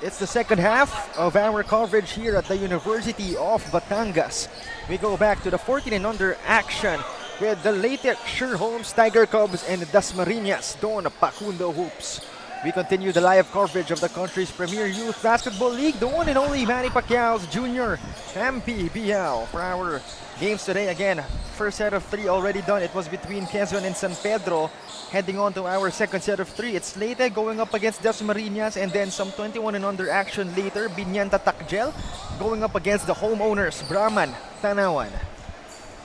It's the second half of our coverage here at the University of Batangas. We go back to the 14 and under action with the Leyte Homes Tiger Cubs and Dasmariñas Don Pacundo Hoops. We continue the live coverage of the country's premier youth basketball league, the one and only Manny Pacquiao's Junior MPBL. For our games today, again, first set of three already done. It was between Quezon and San Pedro. Heading on to our second set of three, it's Leyte going up against Dasmariñas, and then some 21 and under action later, Binyanta Takjel going up against the homeowners, Brahman Tanawan.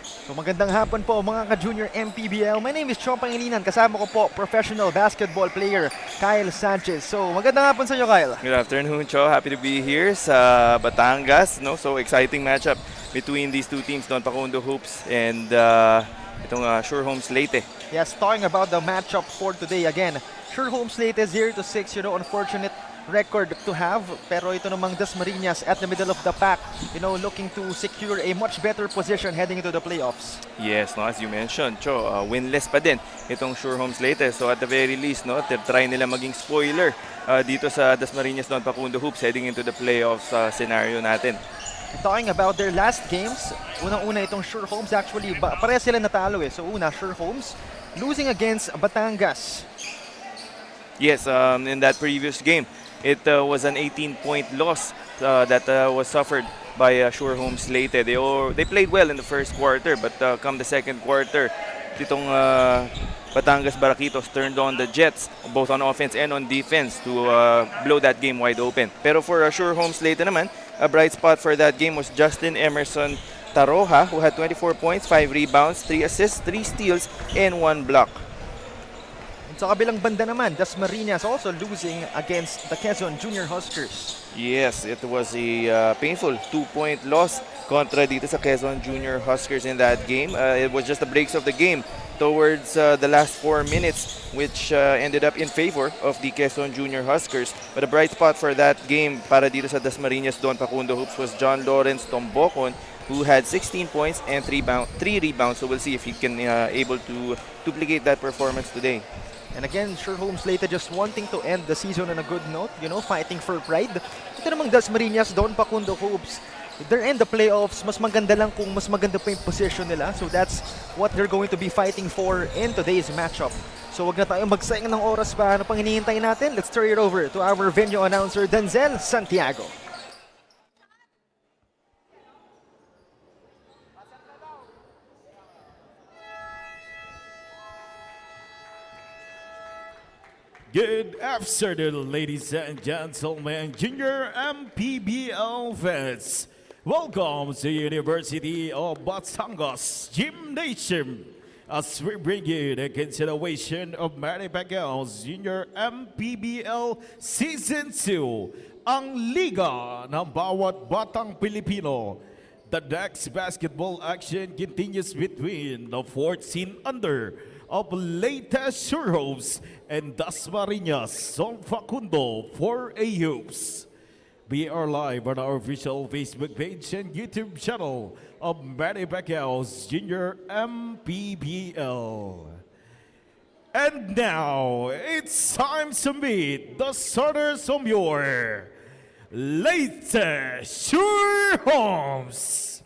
So magandang hapon po mga ka-Junior MPBL. My name is Chong Pangilinan. Kasama ko po professional basketball player Kyle Sanchez. So magandang hapon sa iyo, Kyle. Good afternoon, Cho. Happy to be here sa Batangas. No, so exciting matchup between these two teams, Don Pacundo Hoops and itong Sure Homes Leyte. Yes, talking about the matchup for today again. Sure Homes Leyte 0-6, unfortunate record to have, pero ito namang Dasmariñas at the middle of the pack, looking to secure a much better position heading into the playoffs. Yes, no, as you mentioned, Cho, winless pa din itong Sure Homes Leyte. So at the very least, no, try nila maging spoiler dito sa Dasmariñas Don Pacundo Hoops heading into the playoffs scenario natin. Talking about their last games, unang-una itong Sure Homes, actually, pareha sila natalo eh. So una, Sure Homes losing against Batangas. Yes, in that previous game, it was an 18-point loss that was suffered by Sure Homes Leyte. They played well in the first quarter, but come the second quarter, itong Batangas Baraquitos turned on the Jets, both on offense and on defense, to blow that game wide open. Pero for Sure Homes Leyte naman, a bright spot for that game was Justin Emerson Taroja, who had 24 points, 5 rebounds, 3 assists, 3 steals, and 1 block. Sa kabilang banda naman, Dasmariñas also losing against the Quezon Junior Huskers. Yes, it was a painful 2-point loss kontra dito sa Quezon Junior Huskers in that game. It was just the breaks of the game towards the last 4 minutes, which ended up in favor of the Quezon Junior Huskers. But a bright spot for that game para dito sa Dasmariñas Don Pacundo Hoops was John Lawrence Tombocon, who had 16 points and 3 rebounds. So we'll see if he can able to duplicate that performance today. And again, Sure Homes Leyte just wanting to end the season on a good note, fighting for pride. Ito namang Dasmariñas Don Pacundo Hoops, they're in the playoffs. Mas maganda lang kung mas maganda pa yung position nila. So that's what they're going to be fighting for in today's matchup. So wag na tayong magsayang ng oras pa. Ano pang hinihintay natin? Let's turn it over to our venue announcer, Denzel Santiago. Good afternoon, ladies and gentlemen, Junior MPBL fans. Welcome to University of Batangas Gymnasium as we bring you the continuation of Manny Pacquiao's Junior MPBL Season 2, ang Liga ng Bawat Batang Pilipino. The next basketball action continues between the 14 under of Leyte Sure Homes and Dasmariñas Don Pacundo for a Hoops. We are live on our official Facebook page and YouTube channel of Manny Pacquiao's Junior MPBL. And now, it's time to meet the starters from your Leyte Sure Homes.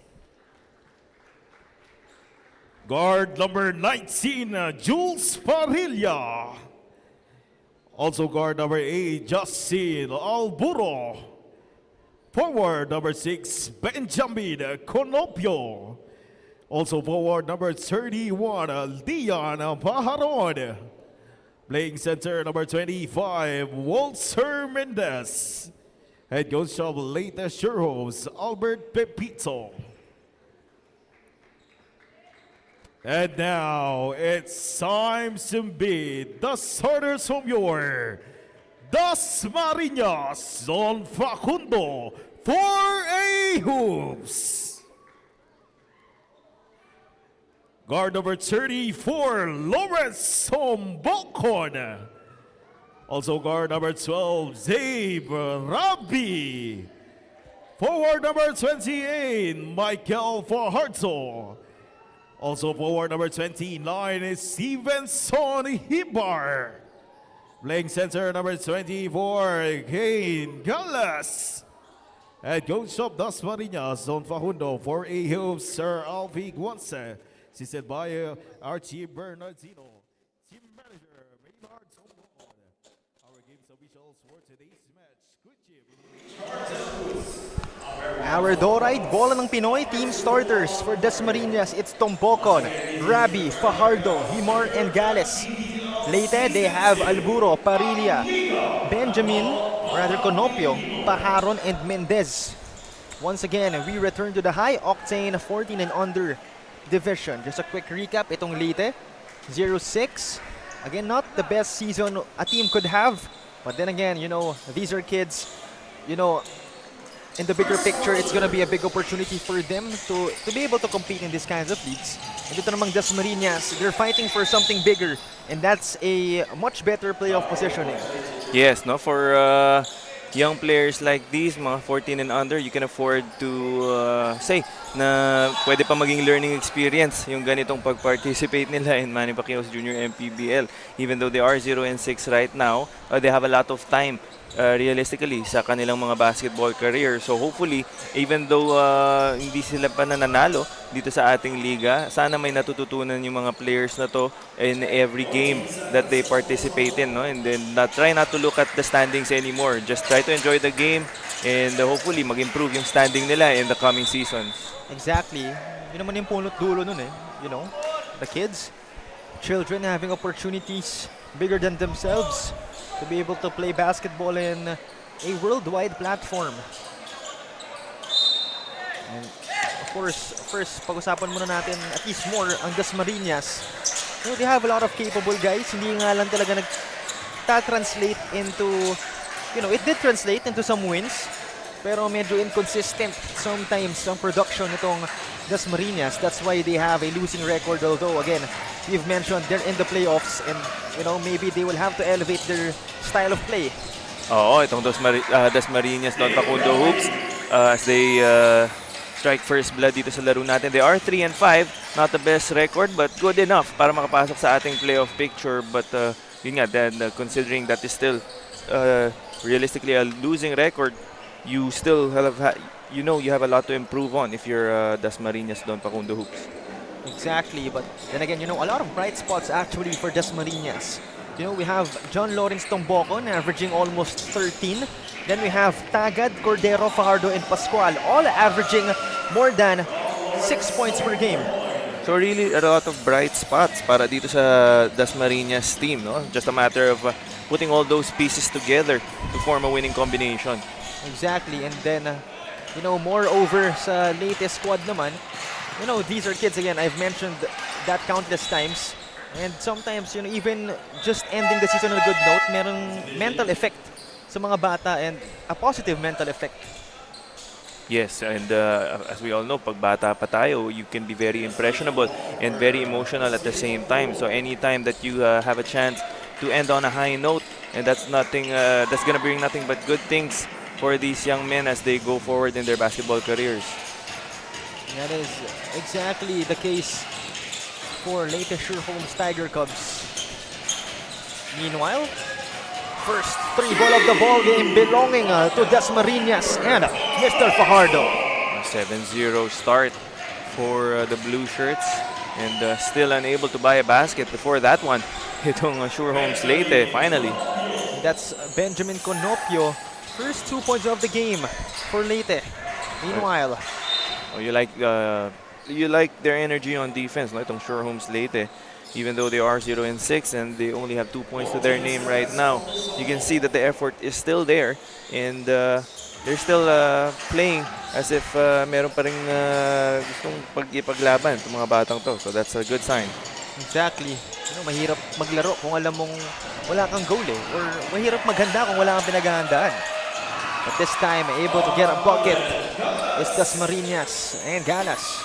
Guard number 19, Jules Parilla. Also guard number 8, Justin Alburo. Forward number 6, Benjamin Conopio. Also forward number 31, Leon Pajaron. Playing center number 25, Walter Mendez. Head coach of Leyte Sure Homes, Albert Pepito. And now, it's time to meet the starters from your Dasmariñas Don Pacundo for a Hoops. Guard number 34, Lawrence Tombocon. Also guard number 12, Zabe Rabi. Forward number 28, Michael Fajardo. Also forward number 29 is Stevenson Hibar. Playing center number 24, Kane Galas. Head coach of Dasmariñas, Don Pacundo for a hope, Sir Alfie Guanse. Assisted by Archie Bernardino. Team manager, Maynard Tombon. Our game's officials for today's match. Good job. Our do-ride bola ng Pinoy team starters for Dasmariñas. It's Tombocon, Rabi, Fajardo, Himar, and Gales. Leyte, they have Alburo, Parilla, Benjamin, Conopio, Pajaron, and Mendez. Once again, we return to the high-octane 14 and under division. Just a quick recap, itong Leyte, 0-6. Again, not the best season a team could have. But then again, you know, these are kids, you know, in the bigger picture, it's gonna be a big opportunity for them to be able to compete in these kinds of leagues. And dito namang Dasmariñas, they're fighting for something bigger, and that's a much better playoff positioning. Yes, no, for young players like these, mga 14 and under, you can afford to say na pwede pa maging learning experience yung ganitong pag-participate nila in Manny Pacquiao's Junior MPBL. Even though they are 0-6 right now, they have a lot of time realistically sa kanilang mga basketball career. So hopefully, even though hindi sila pa nananalo dito sa ating liga, sana may natututunan yung mga players na to in every game that they participate in, no? And then try not to look at the standings anymore. Just try to enjoy the game and hopefully mag-improve yung standing nila in the coming seasons. Exactly. Yun naman yung punot dulo nun eh. You know, the kids, children having opportunities bigger than themselves to be able to play basketball in a worldwide platform. And of course, first, pag-usapan muna natin at least more ang Dasmariñas. You know, they have a lot of capable guys. Hindi nga lang talaga nagta-translate into, you know, it did translate into some wins, pero medyo inconsistent sometimes ang production nitong Dasmariñas. That's why they have a losing record, although again, we've mentioned they're in the playoffs and you know, maybe they will have to elevate their style of play. Oo, itong Dasmariñas, Don Pacundo Hoops, as they strike first blood dito sa laro natin. They are 3-5, not the best record, but good enough para makapasok sa ating playoff picture. But yun nga, then considering that is still realistically a losing record, you still have, you know, you have a lot to improve on if you're Dasmariñas, Don Pacundo Hoops. Exactly, but then again, you know, a lot of bright spots actually for Dasmariñas. You know, we have John Lawrence Tombocon averaging almost 13. Then we have Tagad, Cordero, Fajardo, and Pascual, all averaging more than 6 points per game. So really a lot of bright spots para dito sa Dasmariñas team, no? Just a matter of putting all those pieces together to form a winning combination. Exactly, and then, you know, moreover sa latest squad naman, you know, these are kids, again, I've mentioned that countless times. And sometimes, you know, even just ending the season on a good note, merong mental effect sa mga bata and a positive mental effect. Yes, and as we all know, pag bata pa tayo, you can be very impressionable and very emotional at the same time. So anytime that you have a chance to end on a high note, and that's gonna bring nothing but good things for these young men as they go forward in their basketball careers. That is exactly the case for Leyte Homes Tiger Cubs. Meanwhile, first three ball of the ball game belonging to Dasmariñas and Mr. Fajardo. A 7-0 start for the blue shirts and still unable to buy a basket before that one. Itong Sure Homes Leyte finally. That's Benjamin Conopio. First 2 points of the game for Leyte. Meanwhile, you like their energy on defense, no? Itong Sure Homes Leyte, even though they are 0-6 and they only have 2 points to their name right now, you can see that the effort is still there and they're still playing as if meron pa ring gustong pag-ipaglaban itong mga batang to. So that's a good sign. Exactly. You know, mahirap maglaro kung alam mong wala kang goal eh, or mahirap maghanda kung wala kang pinaghahandaan. But this time, able to get a bucket is Dasmariñas and Galas.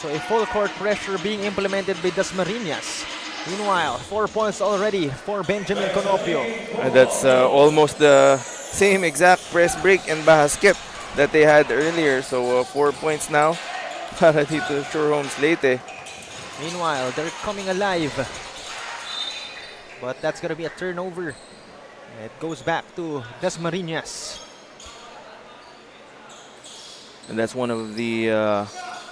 So a full court pressure being implemented by Dasmariñas. Meanwhile, 4 points already for Benjamin Conopio. That's almost the same exact press break and basket that they had earlier. So 4 points now para dito Sure Homes Leyte. Meanwhile, they're coming alive. but that's gonna be a turnover. It goes back to Dasmariñas. And that's one of the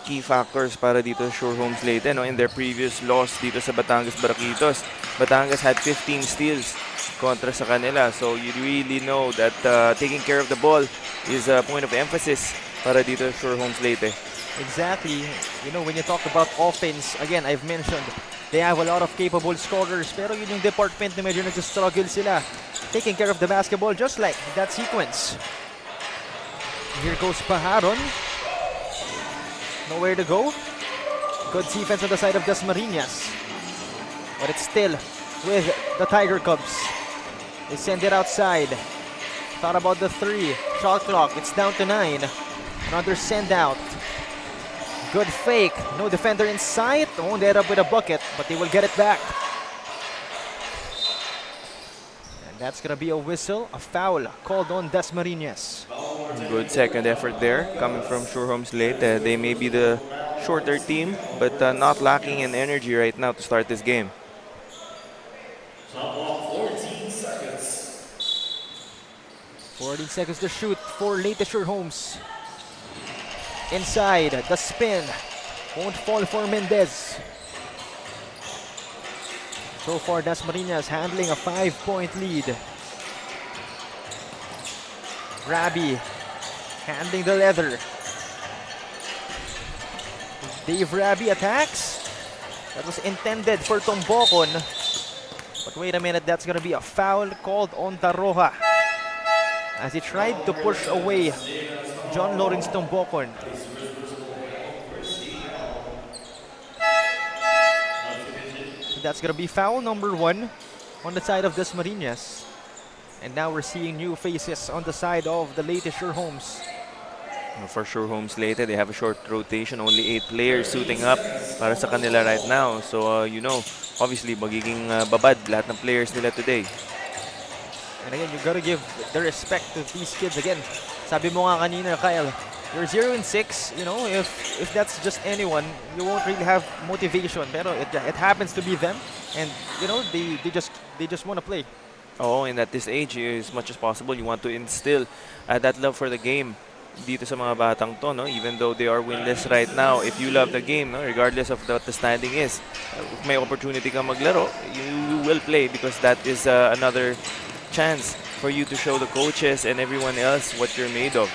key factors para dito sa Sure Homes Leyte. No? In their previous loss dito sa Batangas Baraquitos, Batangas had 15 steals kontra sa kanila. So you really know that taking care of the ball is a point of emphasis para dito sa Sure Homes Leyte. Exactly. You know, when you talk about offense, again, I've mentioned they have a lot of capable scorers, pero yun yung department na medyo nag-struggle sila taking care of the basketball, just like that sequence. Here goes Paharon. Nowhere to go. Good defense on the side of Dasmariñas. But it's still with the Tiger Cubs. They send it outside. Thought about the 3. Shot clock. It's down to 9. Another send out. Good fake. No defender in sight. Won't end up with a bucket, but they will get it back. And that's going to be a whistle, a foul called on Dasmariñas. Good second effort there coming from Sure Homes Leyte. They may be the shorter team, but not lacking in energy right now to start this game. 14 seconds to shoot for Leyte Sure Homes. Inside, the spin. Won't fall for Mendez. So far, Dasmariñas handling a 5-point lead. Rabi handling the leather. Dave Rabi attacks. That was intended for Tombocon. But wait a minute, that's going to be a foul called on Taroja as he tried to push away John Lawrence Tombocon. That's going to be foul number 1 on the side of Dasmariñas. And now we're seeing new faces on the side of the Leyte Sure Homes. For Sure Homes Leyte, they have a short rotation. Only 8 players suiting up para sa kanila right now. So, you know, obviously, magiging babad lahat ng players nila today. And again, you gotta give the respect to these kids. Again, sabi mo nga kanina, Kyle, you're 0-6. You know, if that's just anyone, you won't really have motivation. Pero it happens to be them, and you know they just want to play. Oh, and at this age, as much as possible, you want to instill that love for the game dito sa mga batang to, no? Even though they are winless right now, if you love the game, no? Regardless of what the standing is, if may opportunity kang maglaro, you will play because that is another chance for you to show the coaches and everyone else what you're made of.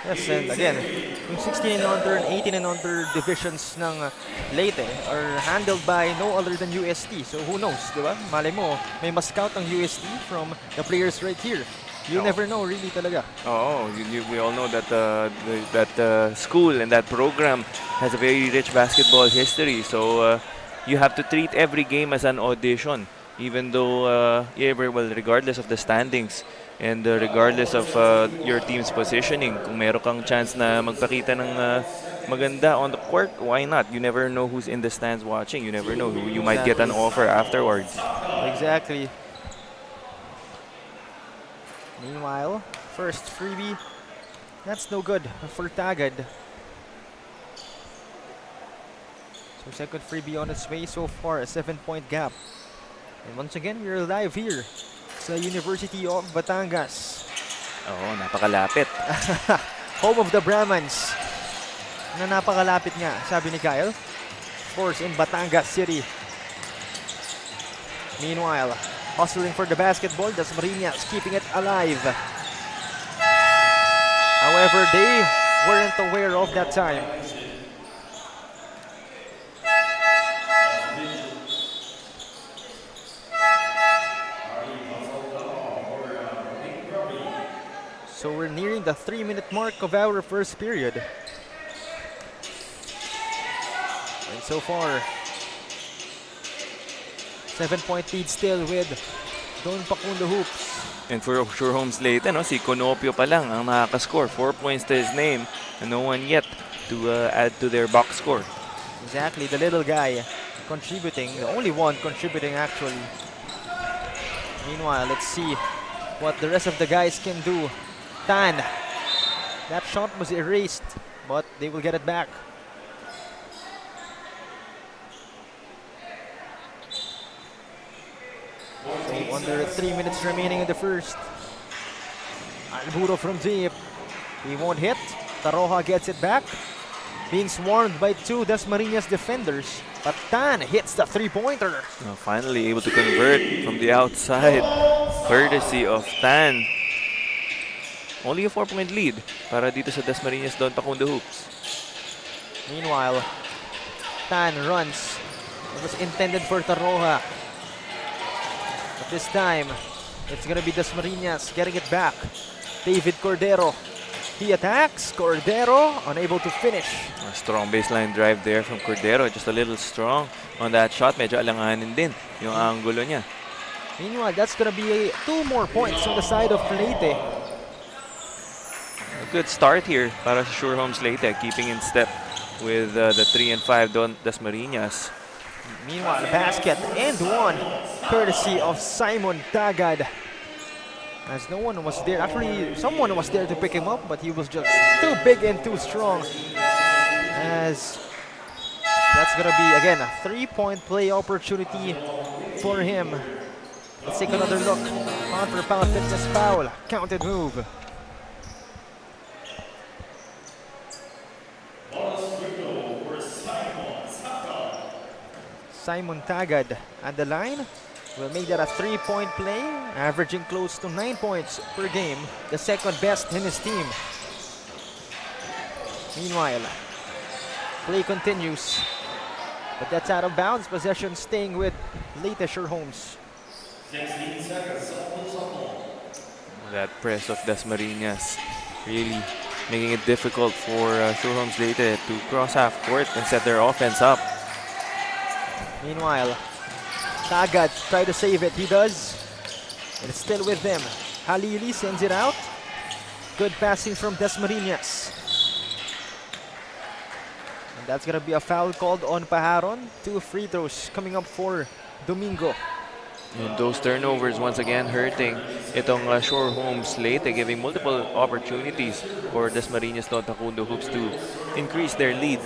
Yes, and again, yung 16 and under and 18 and under divisions ng Leyte are handled by no other than UST. So who knows, di ba? Malay mo, may mas-scout ang UST from the players right here. You never know, really talaga. Oh, we all know that that school and that program has a very rich basketball history. So you have to treat every game as an audition, even though, regardless of the standings and regardless of your team's positioning. Kung meron kang chance na magpakita ng maganda on the court, why not? You never know who's in the stands watching. You never know who you might get an offer afterwards. Exactly. Meanwhile, first freebie, that's no good for Tagad. So second freebie on its way so far, a 7-point gap. And once again, we're live here sa University of Batangas. Oo, napakalapit. Home of the Brahmans. Na napakalapit nga, sabi ni Kyle. Of course, in Batangas City. Meanwhile, hustling for the basketball, Dasmariñas keeping it alive. However, they weren't aware of that time. So we're nearing the 3-minute mark of our first period. And so far, 7-point lead still with Don Pacundo hoops. And for Sure Homes Leyte, no, si Conopio pa lang ang nakaka-score. 4 points to his name and no one yet to add to their box score. Exactly, the little guy contributing, the only one contributing actually. Meanwhile, let's see what the rest of the guys can do. Tan, that shot was erased, but they will get it back. There are 3 minutes remaining in the first. Alburo from deep. He won't hit. Taroja gets it back. Being swarmed by two Dasmariñas defenders. But Tan hits the three-pointer. Finally able to convert from the outside, courtesy of Tan. Only a 4-point lead para dito sa Dasmariñas Don Pacundo hoops. Meanwhile, Tan runs. It was intended for Taroja. But this time, it's gonna be Dasmariñas getting it back. David Cordero. He attacks. Cordero unable to finish. A strong baseline drive there from Cordero. Just a little strong on that shot. Medyo alanganin din yung angulo niya. Meanwhile, that's gonna be 2 more points on the side of Leyte. A good start here para sa Sure Homes Leyte, keeping in step with the 3 and 5 Don Dasmariñas. Meanwhile, basket and one, courtesy of Simon Tagad. As no one was there, actually someone was there to pick him up, but he was just too big and too strong. As that's gonna be, again, a 3-point play opportunity for him. Let's take another look. Pound for pound fitness foul, counted move. Simon Tagad at the line will make that a 3-point play, averaging close to 9 points per game, the second best in his team. Meanwhile, play continues, but that's out of bounds. Possession staying with Leyte Sure Homes. That press of Dasmariñas really making it difficult for Sure Homes Leyte to cross half court and set their offense up. Meanwhile, Tagad try to save it. He does. It's still with them. Halili sends it out. Good passing from Dasmariñas. And that's gonna be a foul called on Pajaron. 2 free throws coming up for Domingo. And those turnovers once again hurting itong Sure Homes Leyte, giving multiple opportunities for Dasmariñas Don Pacundo hoops to increase their lead.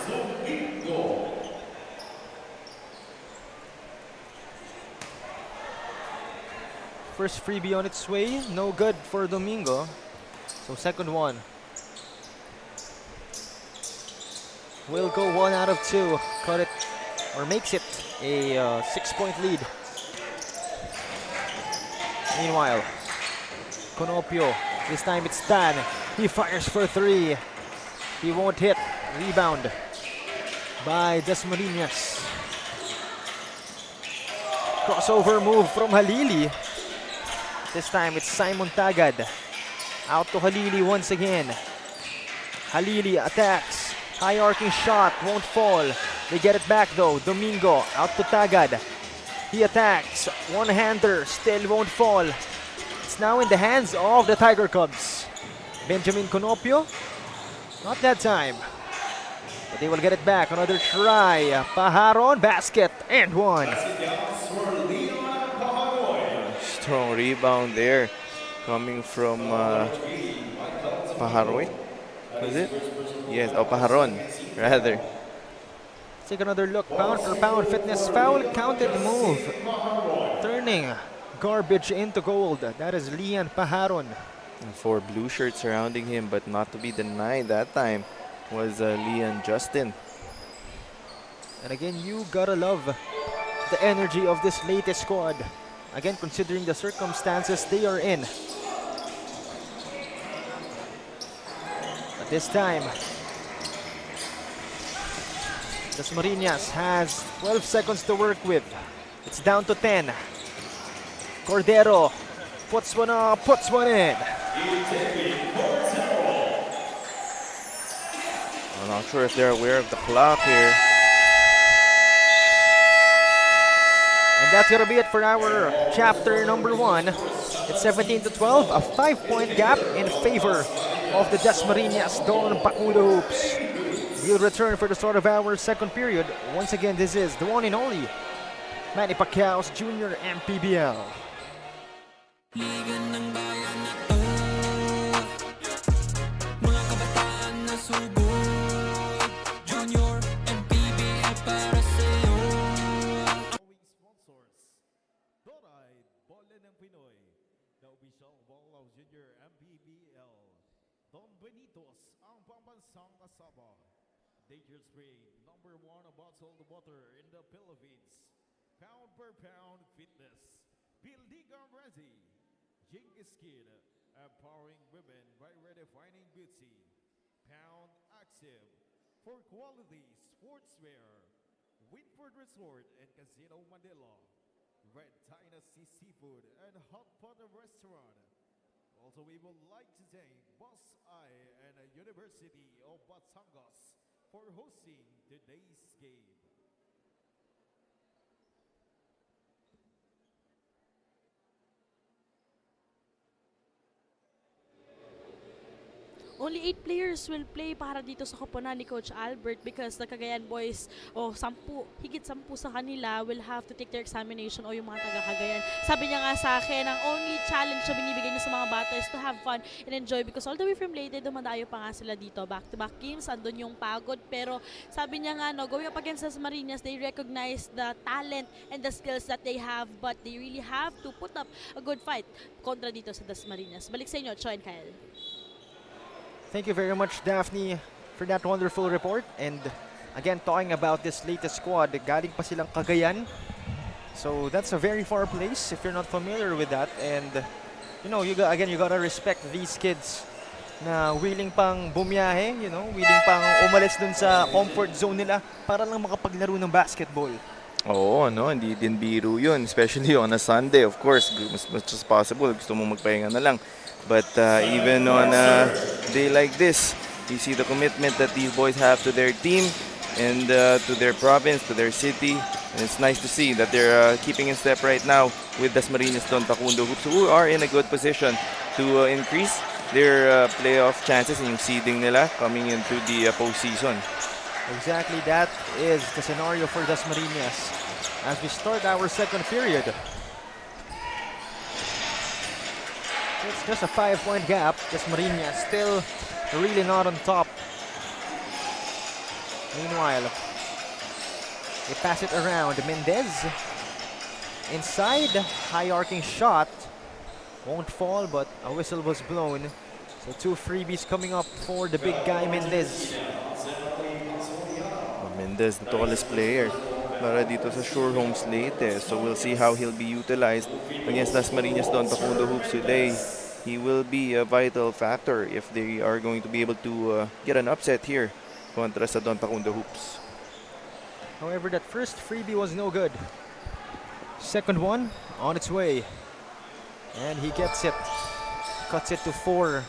First freebie on its way, no good for Domingo. So second one. Will go 1 out of 2. Cut it, or makes it a 6-point lead. Meanwhile, Conopio, this time it's Tan. He fires for 3. He won't hit. Rebound by Dasmariñas. Crossover move from Halili. This time it's Simon Tagad. Out to Halili once again. Halili attacks. High arcing shot, won't fall. They get it back though. Domingo out to Tagad. He attacks. One-hander, still won't fall. It's now in the hands of the Tiger Cubs. Benjamin Conopio. Not that time. But they will get it back. Another try. Pajaron, basket, and one. Strong rebound there coming from Pajaroy. Was it? Yes, Pajaron rather. Take another look. Pound for pound fitness foul, counted move. Turning garbage into gold. That is Lian Pajaron. And 4 blue shirts surrounding him, but not to be denied that time was Lian Justin. And again, you gotta love the energy of this latest squad. Again, considering the circumstances they are in. But this time, Dasmariñas has 12 seconds to work with. It's down to 10. Cordero puts one up, puts one in. I'm not sure if they're aware of the clock here. And that's gonna be it for our chapter number 1. It's 17-12, a 5-point gap in favor of the Dasmariñas Don Pacundo hoops. We'll return for the start of our second period. Once again, this is the one and only Manny Pacquiao's Junior MPBL. Sponsors. Doray, Bola ng Pinoy. Benitos ang pambansang kasama. Danger Spring, number 1 bottled water in the Philippines. Pound per pound fitness. Pildiga Resi. Genghis Kid, empowering women by redefining beauty. Pound Active, for quality sportswear. Winford Resort and Casino Manila. Red Dynasty Seafood and Hot Pot Restaurant. Also, we would like to thank Boss I and the University of Batangas for hosting today's game. Only 8 players will play para dito sa koponan ni Coach Albert because the Cagayan boys o 10, higit 10 sa kanila will have to take their examination o yung mga taga-Cagayan. Sabi niya nga sa akin, ang only challenge na binibigay niya sa mga bata is to have fun and enjoy because all the way from Leyte, dumadayo pa nga sila dito. Back-to-back games, andun yung pagod pero sabi niya nga, no, going up against Dasmariñas, they recognize the talent and the skills that they have but they really have to put up a good fight kontra dito sa Dasmariñas. Balik sa inyo, Cho and Kyle. Thank you very much, Daphne, for that wonderful report. And again, talking about this latest squad, galing pa silang Cagayan. So that's a very far place if you're not familiar with that. And you know, you gotta respect these kids na willing pang bumiyahe, you know, willing pang umalis dun sa comfort zone nila para lang makapaglaro ng basketball. Oo, no, hindi din biro yun. Especially on a Sunday, of course, as much as possible. Gusto mo magpahinga na lang. But even on a day like this, you see the commitment that these boys have to their team and to their province, to their city. And it's nice to see that they're keeping in step right now with Dasmariñas Don Pacundo, who are in a good position to increase their playoff chances in yung seeding nila coming into the postseason. Exactly, that is the scenario for Dasmariñas as we start our second period. It's just a 5-point gap. Dasmariñas still really not on top. Meanwhile, they pass it around. Mendez inside, high arcing shot. Won't fall, but a whistle was blown. So 2 freebies coming up for the big guy Mendez. Mendez, the tallest player para dito sa Sure Homes Leyte. So we'll see how he'll be utilized against Dasmariñas Don Pacundo Hoops today. He will be a vital factor if they are going to be able to get an upset here kontra sa Don Pacundo Hoops. However, that first freebie was no good. Second one on its way. And he gets it. Cuts it to 4.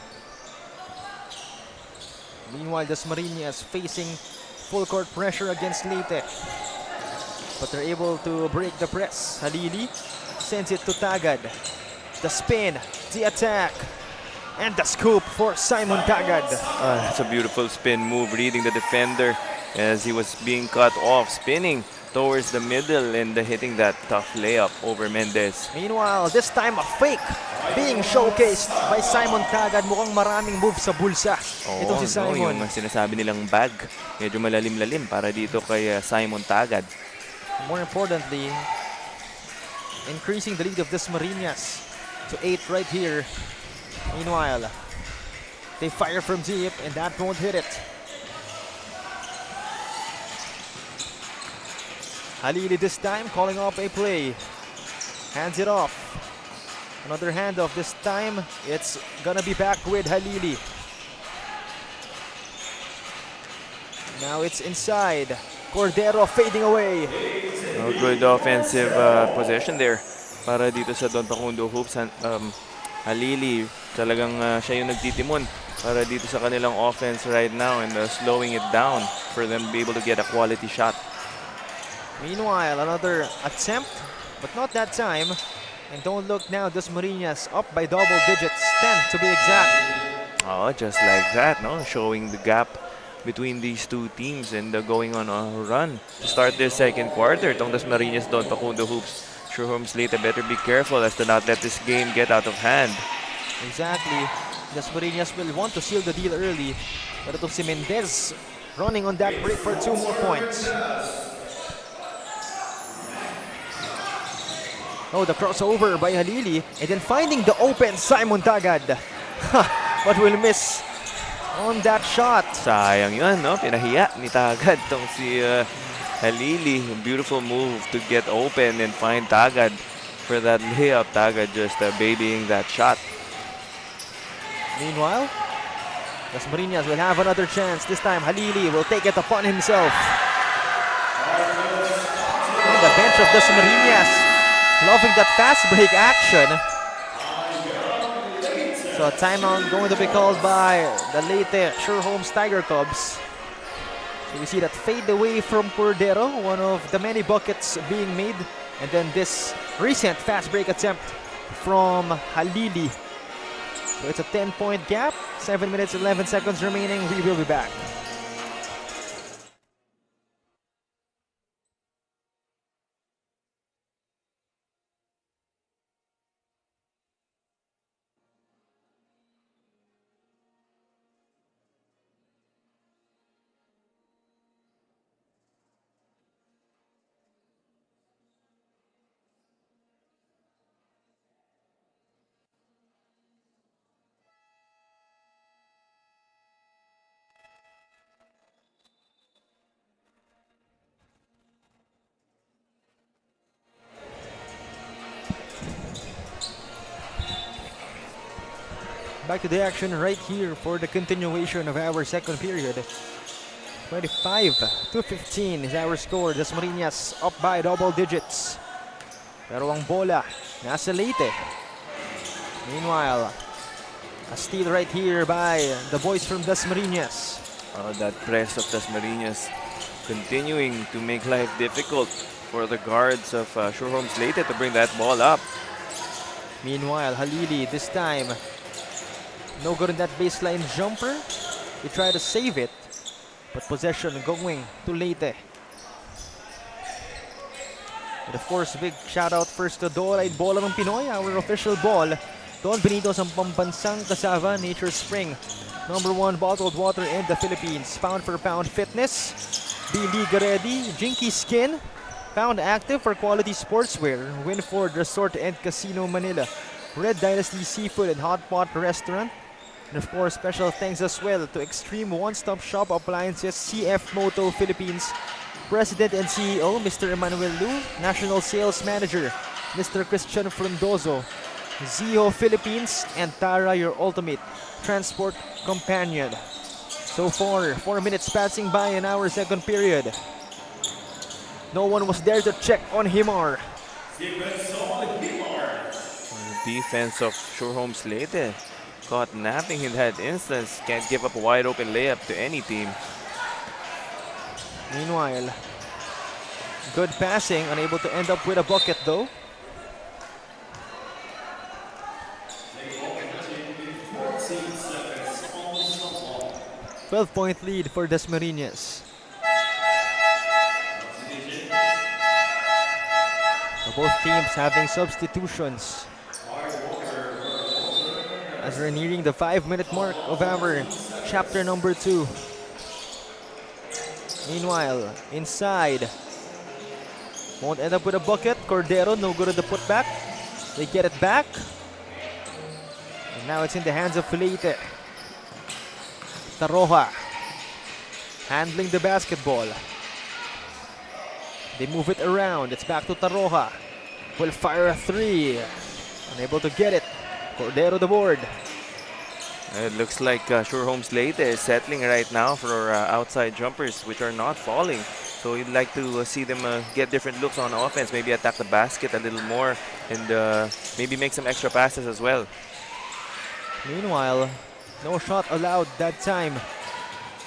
Meanwhile, Dasmariñas facing full court pressure against Leyte. But they're able to break the press. Halili sends it to Tagad. The spin, the attack, and the scoop for Simon Tagad. That's a beautiful spin move, reading the defender as he was being cut off, spinning towards the middle and hitting that tough layup over Mendez. Meanwhile, this time a fake being showcased by Simon Tagad. Mukhang maraming moves sa bulsa. Ito si Simon. No, yung sinasabi nilang bag, medyo malalim-lalim para dito kay Simon Tagad. More importantly, increasing the lead of Dasmariñas to 8 right here. Meanwhile, they fire from deep and that won't hit it. Halili this time calling up a play. Hands it off. Another handoff this time. It's gonna be back with Halili. Now it's inside. Cordero fading away. Good offensive possession there para dito sa Don Pacundo Hoops. Halili, talagang siya yung nagtitimon para dito sa kanilang offense right now and slowing it down for them to be able to get a quality shot. Meanwhile, another attempt, but not that time. And don't look now, Dasmariñas up by double digits, 10 to be exact. Oh, just like that, no? Showing the gap between these two teams and going on a run to start this second quarter. Itong Dasmariñas Don Pacundo Hoops. Sure Homes Leyte better be careful as to not let this game get out of hand. Exactly. Dasmariñas will want to seal the deal early. Pero itong si Mendez running on that break for 2 more points. Oh, the crossover by Halili. And then finding the open Simon Tagad. But will miss on that shot. Sayang yun, no? Pinahiya ni Tagad tong si Halili. Beautiful move to get open and find Tagad for that layup. Tagad just babying that shot. Meanwhile, Dasmariñas will have another chance. This time, Halili will take it upon himself. And the bench of Dasmariñas loving that fast break action. So a timeout going to be called by the Leyte Sherholmes Tiger Cubs. So we see that fade away from Cordero, one of the many buckets being made. And then this recent fast break attempt from Halili. So it's a 10-point gap, 7 minutes, 11 seconds remaining. We will be back. Back to the action right here for the continuation of our second period. 25-15 is our score. Dasmariñas up by double digits. Pero ang bola nasa Leyte. Meanwhile, a steal right here by the boys from Dasmariñas. That press of Dasmariñas continuing to make life difficult for the guards of Sherholmes Leyte to bring that ball up. Meanwhile, Halili this time no good in that baseline jumper. He tried to save it, but possession going to Leyte. And of course, big shout out first to Doride Bola ng Pinoy, our official ball. Don Benito sa pambansang kasava, Nature Spring. #1 bottled water in the Philippines. Pound for pound fitness. B-Liga ready. Jinky Skin. Pound active for quality sportswear. Winford Resort and Casino Manila. Red Dynasty Seafood and Hot Pot Restaurant. And of course, special thanks as well to Extreme One-Stop Shop Appliances, CF Moto Philippines, President and CEO, Mr. Emmanuel Lu, National Sales Manager, Mr. Christian Frondozo, Zio Philippines, and Tara, your ultimate transport companion. So far, 4 minutes passing by in our second period. No one was there to check on Himar. Defense of Sherholmes Leyte caught napping in that instance. Can't give up a wide open layup to any team. Meanwhile, good passing, unable to end up with a bucket though. A 12-point lead for Dasmariñas. So both teams having substitutions as we're nearing the 5-minute mark of our chapter number 2. Meanwhile, inside, won't end up with a bucket. Cordero, no good at the putback. They get it back. And now it's in the hands of Leyte. Taroja handling the basketball. They move it around. It's back to Taroja. Will fire a 3. Unable to get it. Cordero the board. It looks like Sherholmes Leyte is settling right now for outside jumpers which are not falling. So you'd like to see them get different looks on offense, maybe attack the basket a little more, and maybe make some extra passes as well. Meanwhile, no shot allowed that time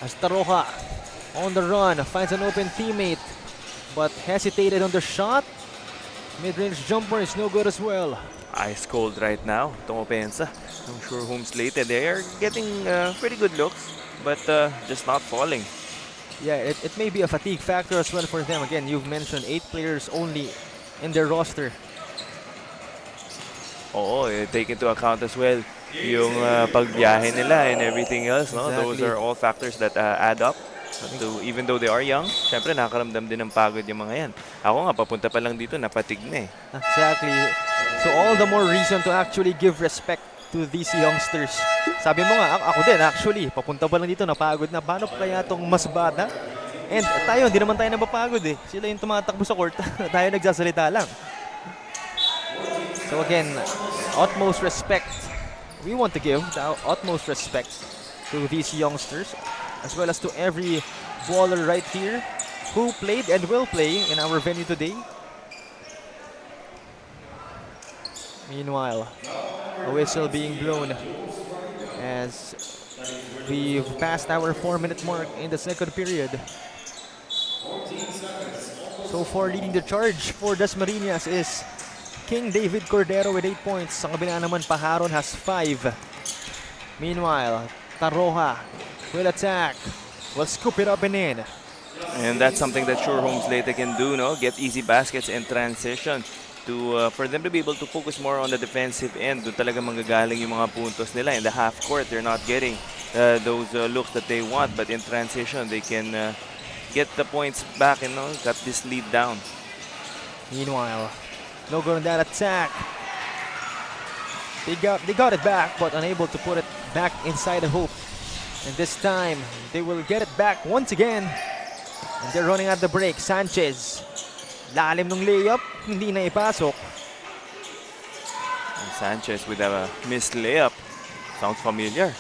as Taroja on the run finds an open teammate but hesitated on the shot. Mid-range jumper is no good as well. Ice cold right now, itong opensa ng Sherholmes Leyte. They are getting pretty good looks, but just not falling. Yeah, it may be a fatigue factor as well for them. Again, you've mentioned 8 players only in their roster. Oo, take into account as well yung pagbiyahe nila and everything else. No? Exactly. Those are all factors that add up. So, even though they are young, syempre nakakaramdam din ng pagod yung mga yan. Ako nga, papunta pa lang dito, napatig na eh. Exactly. So all the more reason to actually give respect to these youngsters. Sabi mo nga, ako din actually, papunta pa lang dito, napagod na. Paano pa kaya itong mas bata? And tayo, hindi naman tayo napapagod eh. Sila yung tumatakbo sa court, tayo nagsasalita lang. So again, utmost respect. We want to give the utmost respect to these youngsters, as well as to every baller right here who played and will play in our venue today. Meanwhile, a whistle being blown as we've passed our 4-minute mark in the second period. So far, leading the charge for Dasmariñas is King David Cordero with 8 points. Sa kabila naman, Paharon has 5. Meanwhile, Taroja will attack, will scoop it up and in. And that's something that Sure Homes Leyte can do, no? Get easy baskets in transition to for them to be able to focus more on the defensive end. Doon talaga manggagaling yung mga puntos nila. In the half court, they're not getting those looks that they want, but in transition, they can get the points back and cut this lead down. Meanwhile, no good on that attack. They got it back, but unable to put it back inside the hoop. And this time, they will get it back once again. And they're running at the break. Sanchez, lalim ng layup, hindi na ipasok. And Sanchez with a missed layup. Sounds familiar.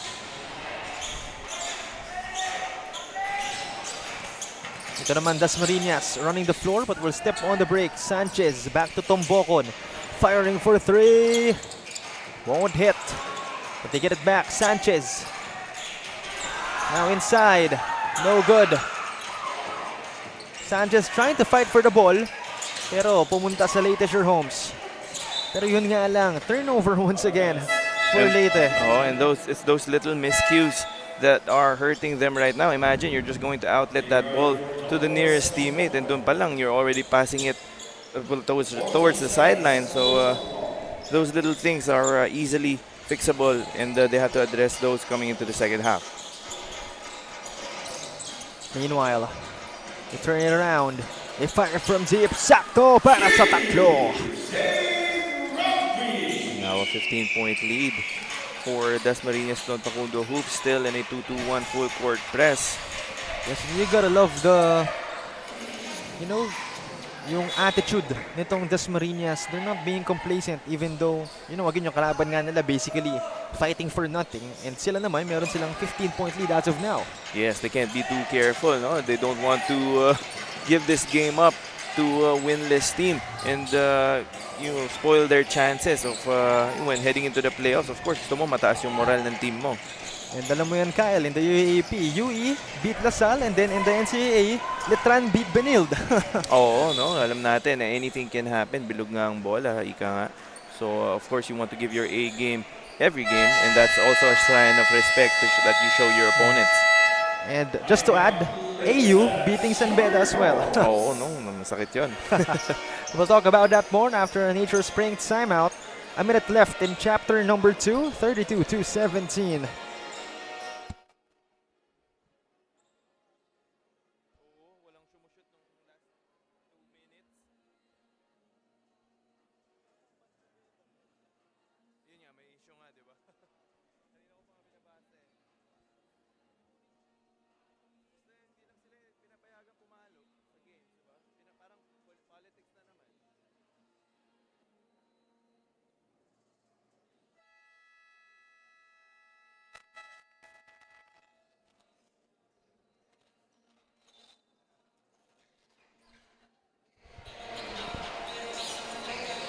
Ito naman Dasmariñas running the floor but will step on the break. Sanchez back to Tombocon. Firing for 3. Won't hit. But they get it back. Sanchez. Now inside. No good. Sanchez trying to fight for the ball. Pero pumunta sa Leyte Sure Homes. Pero yun nga lang. Turnover once again for Leyte. Oh, and it's those little miscues that are hurting them right now. Imagine you're just going to outlet that ball to the nearest teammate, and dun pa lang you're already passing it towards the sideline. So those little things are easily fixable, and they have to address those coming into the second half. Meanwhile, they turn it around. They fire from deep. Sakto para sa tatlo. Now a 15-point lead for Dasmariñas Pacundo Hoops, still in a 2-2-1 full court press. Yes, you gotta love the, yung attitude nitong Dasmariñas. They're not being complacent even though, again, yung kalaban nga nila basically fighting for nothing. And sila naman, meron silang 15-point lead as of now. Yes, they can't be too careful. No? They don't want to give this game up to a winless team and spoil their chances of when heading into the playoffs. Of course, gusto mo mataas yung moral ng team mo. And alam mo yan, Kyle, in the UAAP, UE beat Lasal, and then in the NCAA, Letran beat Benild. Oo, no? Alam natin na anything can happen. Bilog nga ang bola, ika nga. So, of course, you want to give your A game every game, and that's also a sign of respect that you show your opponents. And just to add, AU beating San Beda as well. Oo, no? Masakit yun. We'll talk about that more after a Nature Spring timeout. A minute left in chapter number 2, 32-17.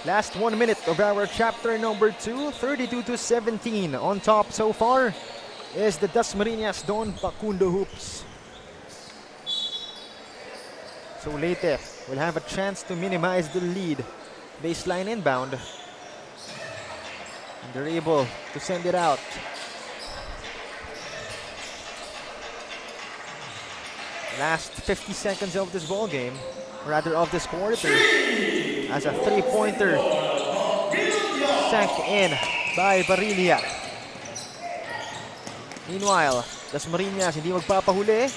Last 1 minute of our chapter number 2, 32-17. On top so far is the Dasmariñas Don Pacundo Hoops. So Leyte will have a chance to minimize the lead. Baseline inbound. And they're able to send it out. Last 50 seconds of this ball game, rather of this quarter, as a three-pointer sank in by Barilla. Meanwhile, Dasmariñas hindi magpapahuli,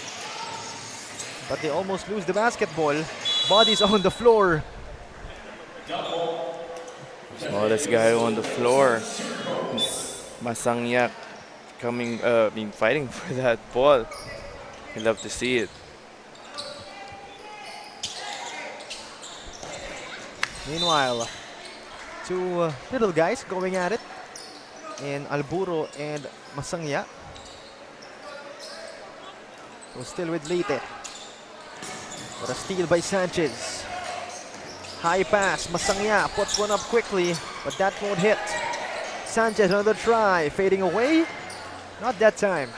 but they almost lose the basketball. Bodies on the floor. Smallest guy on the floor. Masangyak fighting for that ball. I love to see it. Meanwhile, two little guys going at it in Alburo and Masangya. So still with Leyte. But a steal by Sanchez. High pass, Masangya puts one up quickly, but that won't hit. Sanchez, another try, fading away. Not that time.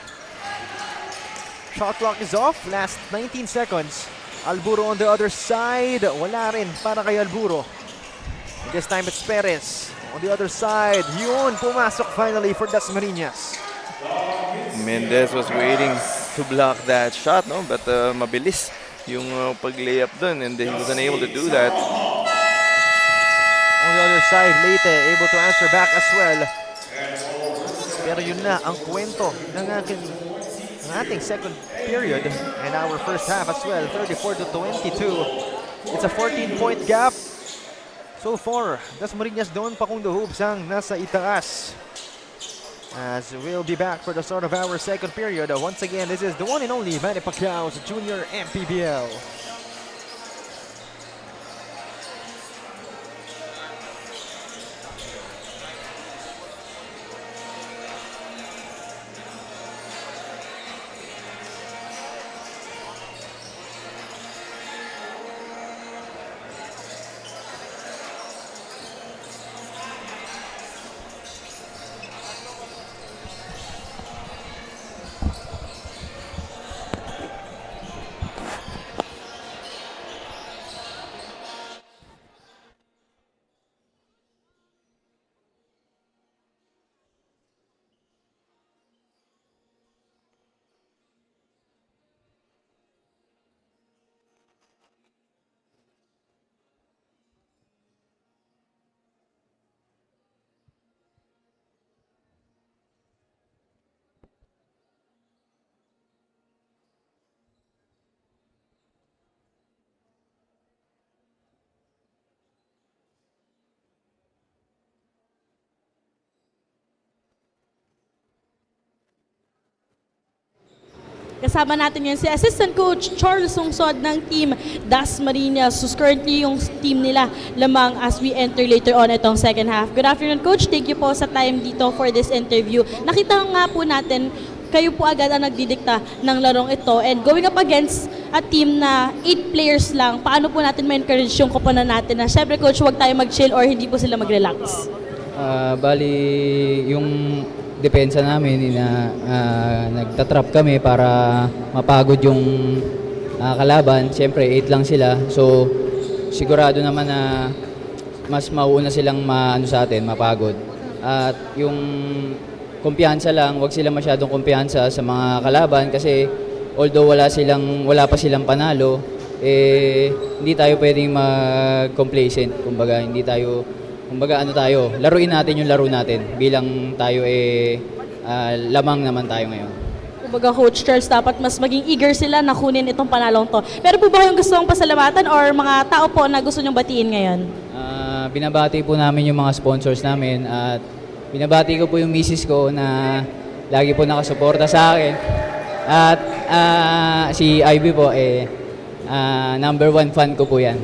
Shot clock is off, last 19 seconds. Alburo on the other side. Wala rin para kay Alburo. And this time it's Perez. On the other side, yun, pumasok finally for Dasmariñas. Mendez was waiting to block that shot, no? But mabilis yung pag-layup dun, and he was unable to do that. On the other side, Leyte able to answer back as well. Pero yun na ang kwento ng ating second period and our first half as well, 34-22. It's a 14-point gap. So far, Dasmariñas doon, Pacundo hoops ang nasa itaas. As we'll be back for the start of our second period. Once again, this is the one and only Manny Pacquiao's Junior MPBL. Kasama natin yan si Assistant Coach Charles Sungsod ng Team Dasmariñas, who's currently yung team nila lamang as we enter later on itong second half. Good afternoon, Coach. Thank you po sa time dito for this interview. Nakita nga po natin, kayo po agad ang nagdidikta ng larong ito, and going up against a team na 8 players lang, paano po natin ma-encourage yung koponan natin na syempre, Coach, huwag tayo mag-chill or hindi po sila mag-relax? Bali, yung depensa namin na nagtatrap kami para mapagod yung kalaban. Siyempre 8 lang sila, so sigurado naman na mas mauuna silang sa atin, mapagod. At yung kumpiyansa lang, wag sila masyadong kumpiyansa sa mga kalaban kasi although wala pa silang panalo, hindi tayo pwedeng mag-complacent. Kumbaga laruin natin yung laro natin bilang tayo lamang naman tayo ngayon. Kumbaga, Coach Charles, dapat mas maging eager sila na kunin itong panalong to. Pero po ba kayong gusto mong pasalamatan or mga tao po na gusto nyong batiin ngayon? Binabati po namin yung mga sponsors namin at binabati ko po yung misis ko na lagi po nakasuporta sa akin. At si Ivy po, number 1 fan ko po yan.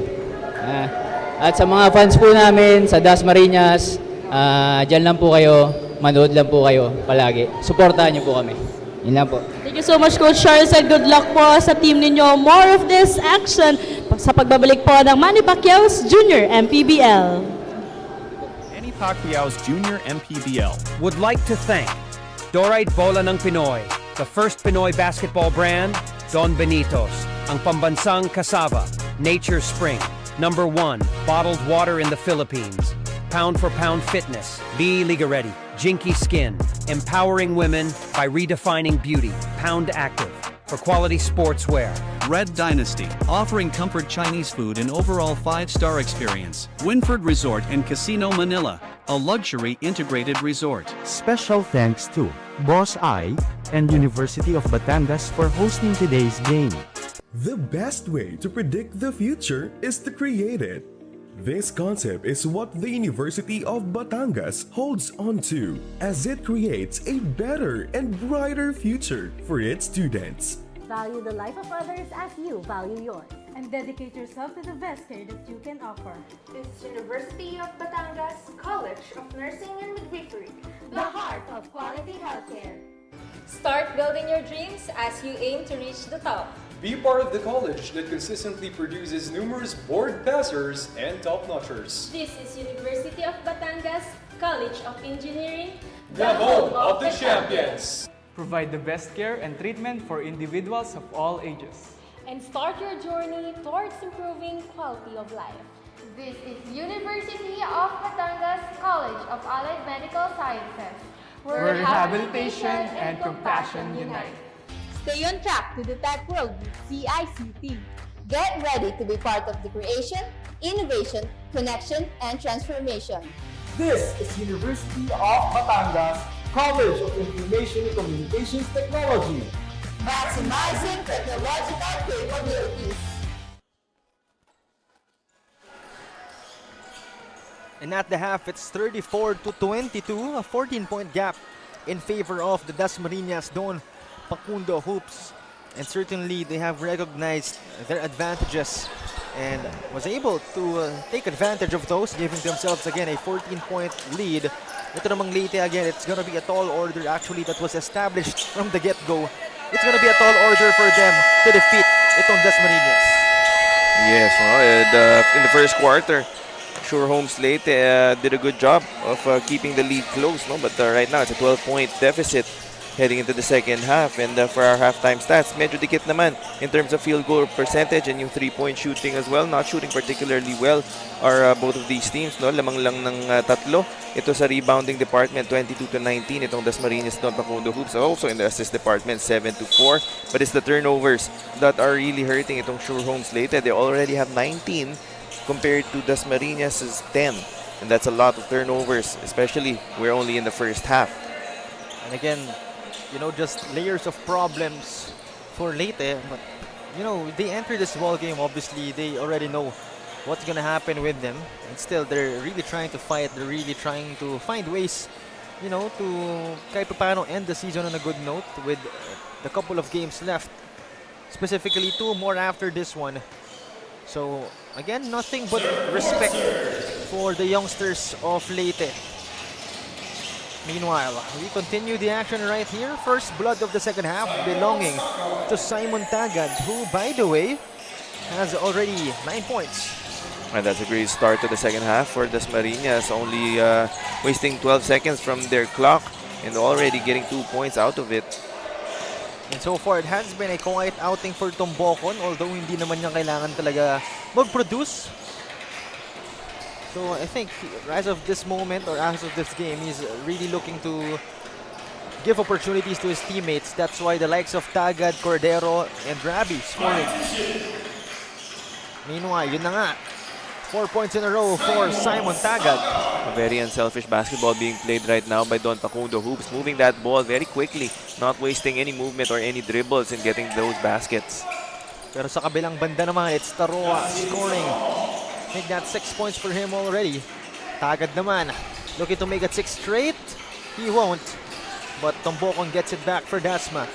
At sa mga fans po namin sa Dasmariñas, dyan lang po kayo, manood lang po kayo palagi. Suportahan niyo po kami. Yun lang po. Thank you so much, Coach Charles, and good luck po sa team ninyo. More of this action sa pagbabalik po ng Manny Pacquiao's Junior MPBL. Manny Pacquiao's Junior MPBL would like to thank Dorite Bola ng Pinoy, the first Pinoy basketball brand, Don Benitos, ang pambansang cassava, Nature Spring, #1 bottled water in the Philippines, Pound for Pound Fitness, Be Liga Ready, Jinky Skin, empowering women by redefining beauty, Pound Active, for quality sportswear. Red Dynasty, offering comfort Chinese food and overall 5-star experience. Winford Resort and Casino Manila, a luxury integrated resort. Special thanks to Boss I and University of Batangas for hosting today's game. The best way to predict the future is to create it. This concept is what the University of Batangas holds on to, as it creates a better and brighter future for its students. Value the life of others as you value yours. And dedicate yourself to the best care that you can offer. This University of Batangas College of Nursing and Midwifery, The heart of quality healthcare. Start building your dreams as you aim to reach the top. Be part of the college that consistently produces numerous board passers and top-notchers. This is University of Batangas College of Engineering, the home of the champions. Provide the best care and treatment for individuals of all ages. And start your journey towards improving quality of life. This is University of Batangas College of Allied Medical Sciences, where rehabilitation and compassion unite. Stay on track to the tech world with CICT. Get ready to be part of the creation, innovation, connection, and transformation. This is University of Batangas College of Information and Communications Technology. Maximizing technological capabilities. And at the half, it's 34-22, a 14-point gap in favor of the Dasmariñas Don Pacundo Hoops. And certainly they have recognized their advantages and was able to take advantage of those, giving themselves again a 14-point lead. Ito namang Leyte again, it's gonna be a tall order actually that was established from the get-go. It's gonna be a tall order for them to defeat itong Dasmariñas. Yes, in the first quarter, Sure Homes Leyte did a good job of keeping the lead close, no? But right now it's a 12-point deficit heading into the second half. And for our halftime stats, medyo dikit naman in terms of field goal percentage and yung 3-point shooting as well. Not shooting particularly well are both of these teams, no? Lamang lang ng tatlo. Ito sa rebounding department, 22-19. Itong Dasmariñas Don Pacundo Hoops. Also in the assist department, 7-4. But it's the turnovers that are really hurting itong Sure Homes Leyte. They already have 19 compared to Dasmariñas' 10. And that's a lot of turnovers, especially we're only in the first half. And again, you know, just layers of problems for Leyte. But, you know, they enter this ball game, obviously, they already know what's going to happen with them. And still, they're really trying to fight. They're really trying to find ways, you know, to kahit paano end the season on a good note with the couple of games left. Specifically, 2 more after this one. So, again, nothing but respect for the youngsters of Leyte. Meanwhile, we continue the action right here. First blood of the second half belonging to Simon Tagad, who, by the way, has already 9 points. And that's a great start to the second half for Dasmariñas, only wasting 12 seconds from their clock and already getting 2 points out of it. And so far, it has been a quiet outing for Tombokon, although hindi naman niya kailangan talaga mag-produce. So I think as of this moment or as of this game, he's really looking to give opportunities to his teammates. That's why the likes of Tagad, Cordero, and Rabi scoring. Meanwhile, yun na nga. 4 points in a row for Simon Tagad. A very unselfish basketball being played right now by Don Pacundo Hoops, moving that ball very quickly, not wasting any movement or any dribbles in getting those baskets. Pero sa kabilang banda naman, it's Taroa scoring. I think that's 6 points for him already. Tagad naman, looking to make it 6 straight. He won't. But Tombokon gets it back for Dasma.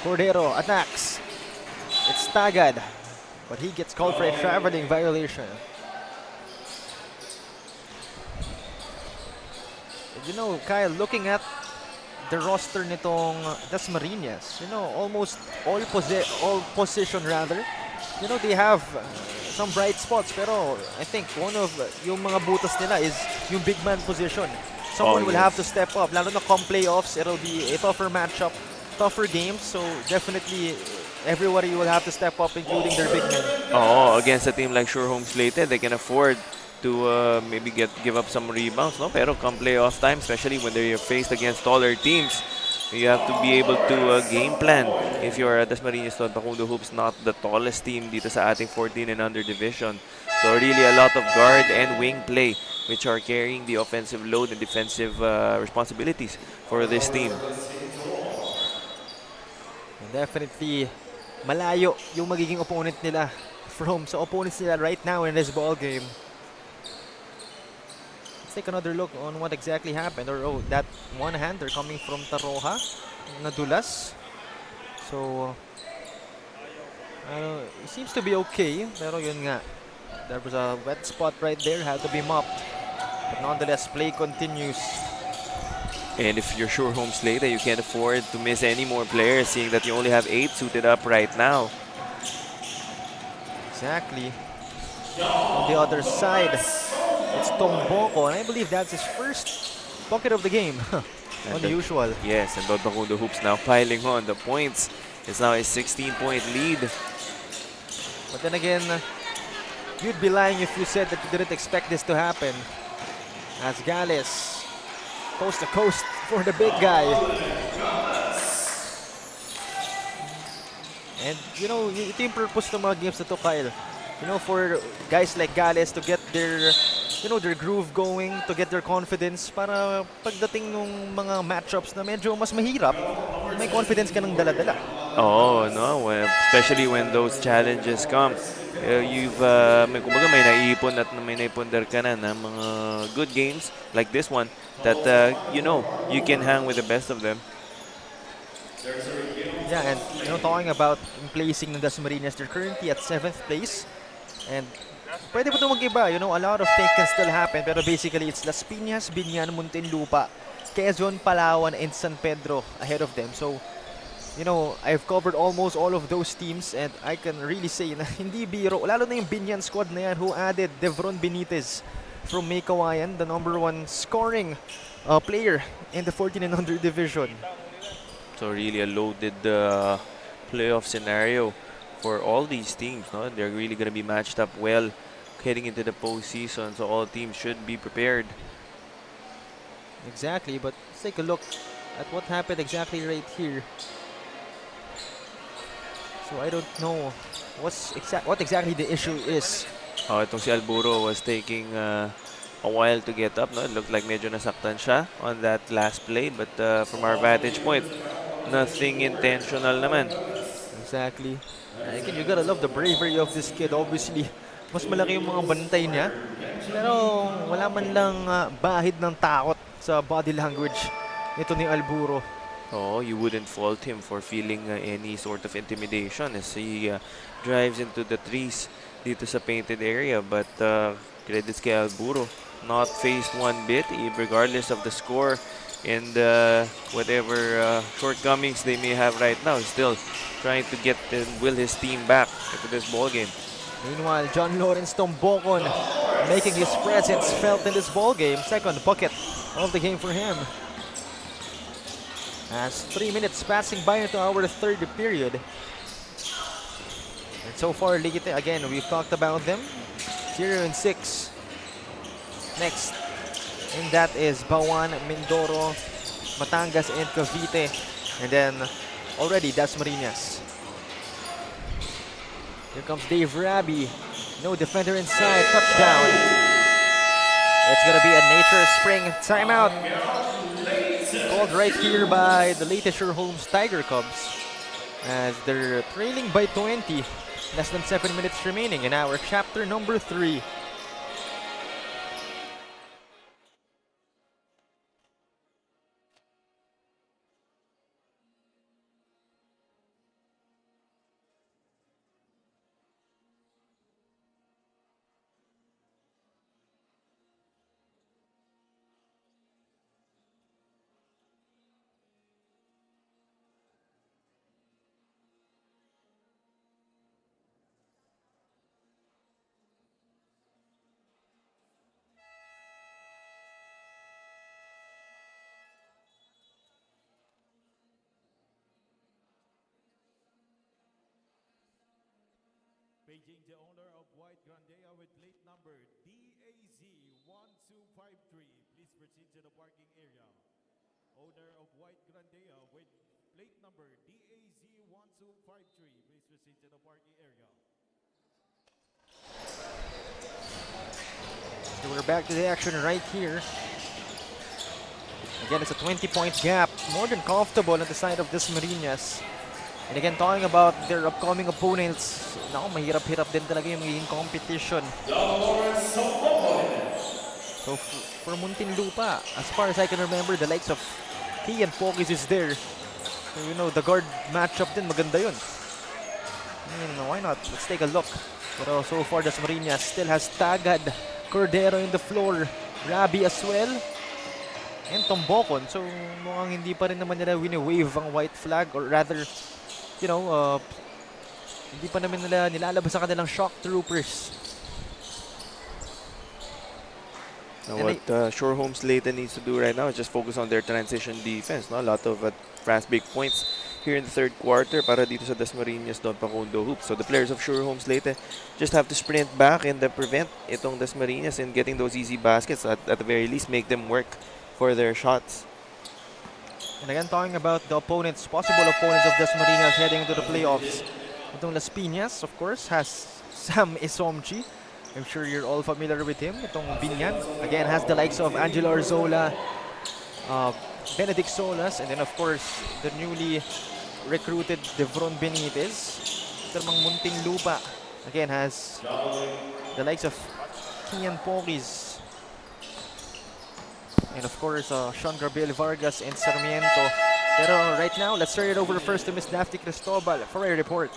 Cordero attacks. It's Tagad. But he gets called for a traveling violation. You know, Kyle, looking at the roster nitong Dasmariñas, you know, almost all position rather. You know, they have some bright spots, pero I think one of yung mga butas nila is yung big man position. Someone will have to step up. Lalo na come playoffs, it'll be a tougher matchup, tougher games. So definitely everybody will have to step up, including their big men. Oh, against a team like Sure Homes Leyte, they can afford to maybe give up some rebounds, no? Pero come playoff time, especially when they're faced against taller teams, you have to be able to game plan. If you're Dasmariñas Don Pacundo Hoops, not the tallest team dito sa ating 14 and under division. So really a lot of guard and wing play which are carrying the offensive load and defensive responsibilities for this team. And definitely malayo yung magiging opponent nila from sa opponents nila right now in this ball game. Let's take another look on what exactly happened. Or that one-hander coming from Taroja, nadulas. So it seems to be okay, pero yun nga, there was a wet spot right there, had to be mopped. But nonetheless, play continues. And if you're sure home Leyte, you can't afford to miss any more players, seeing that you only have 8 suited up right now. Exactly. On the other side, it's Tomboko, and I believe that's his first bucket of the game. Unusual. Yes, and Pacundo hoops now piling on the points. It's now a 16-point lead. But then again, you'd be lying if you said that you didn't expect this to happen. As Gales, coast to coast for the big guy. And you know, ito yung purpose ng mga games na to, Kyle. You know, for guys like Gales to get their, you know, their groove going, to get their confidence, para pagdating nung mga matchups na medyo mas mahirap, may confidence ka ng dala-dala. Oh, no, especially when those challenges come. Kumbaga may naiipon at may naipundar ka na ng mga good games like this one that, you know, you can hang with the best of them. Yeah, and you know, talking about placing ng Dasmariñas, they're currently at 7th place. And pwede pa ito mag-iba, you know, a lot of things can still happen. Pero basically, it's Las Piñas, Binyan, Muntinlupa, Quezon, Palawan, and San Pedro ahead of them. So, you know, I've covered almost all of those teams, and I can really say na hindi biro, lalo na yung Binyan squad na yan who added Devron Benitez from May Kawayan, the #1 scoring player in the 14 and under division. So really a loaded playoff scenario for all these teams. No? They're really going to be matched up well heading into the postseason, so all teams should be prepared. Exactly, but let's take a look at what happened exactly right here. So I don't know what exactly the issue is. Itong si Alburo was taking a while to get up. No? It looked like medyo nasaktan siya on that last play, but from our vantage point, nothing intentional naman. Exactly. You gotta love the bravery of this kid. Obviously, mas malaki yung mga bantay niya, pero wala man lang bahid ng takot sa body language nito ni Alburo. Oh, you wouldn't fault him for feeling any sort of intimidation as he drives into the trees dito sa painted area. But credits kay Alburo, not faced one bit, regardless of the score and whatever shortcomings they may have right now. Still trying to get and will his team back into this ball game. Meanwhile, John Lawrence Tombokon making his presence felt in this ball game. Second bucket of the game for him. As 3 minutes passing by into our third period. And so far, Leyte, again, we've talked about them. 0-6. Next, and that is Bawan, Mindoro, Batangas, and Cavite. And then already Dasmariñas. Here comes Dave Rabi. No defender inside. Touchdown. It's going to be a Nature Spring timeout. Called right here by the Leyte Holmes Tiger Cubs. As they're trailing by 20. Less than 7 minutes remaining in our chapter number 3. Paging the owner of White Grandea with plate number DAZ1253. Please proceed to the parking area. Owner of White Grandea with plate number DAZ1253. Please proceed to the parking area. So we're back to the action right here. Again, it's a 20-point gap. More than comfortable on the side of Dasmariñas. And again, talking about their upcoming opponents, naku, mahirap-hirap din talaga yung magiging competition. So for Muntinlupa, as far as I can remember, the likes of Key and Pokis is there. So, you know, the guard matchup din, maganda yun. Why not? Let's take a look. Pero so far, Dasmariñas still has Tagad, Cordero in the floor, Rabi as well, and Tombokon. So mukhang hindi pa rin naman nila wini-wave ang white flag, or rather, you know, hindi pa naman nila nilalabas ang kanilang shock troopers. Now what Shore Homes Leyte needs to do right now is just focus on their transition defense. No? A lot of fast break points here in the third quarter para dito sa Dasmariñas Don Pacundo hoops. So the players of Shore Homes Leyte just have to sprint back and prevent itong Dasmariñas in getting those easy baskets. At the very least, make them work for their shots. And again, talking about the possible opponents of Dasmariñas heading into the playoffs. Itong Las Piñas, of course, has Sam Isomchi. I'm sure you're all familiar with him. Itong Binyan, again, has the likes of Angelo Arzola, Benedict Solas, and then of course, the newly recruited Devron Benitez. Ito namang Muntinlupa, again, has the likes of Kian Pokis. And of course, Sean Gabriel Vargas and Sarmiento. Pero right now, let's turn it over first to Miss Daphne Cristobal for a report.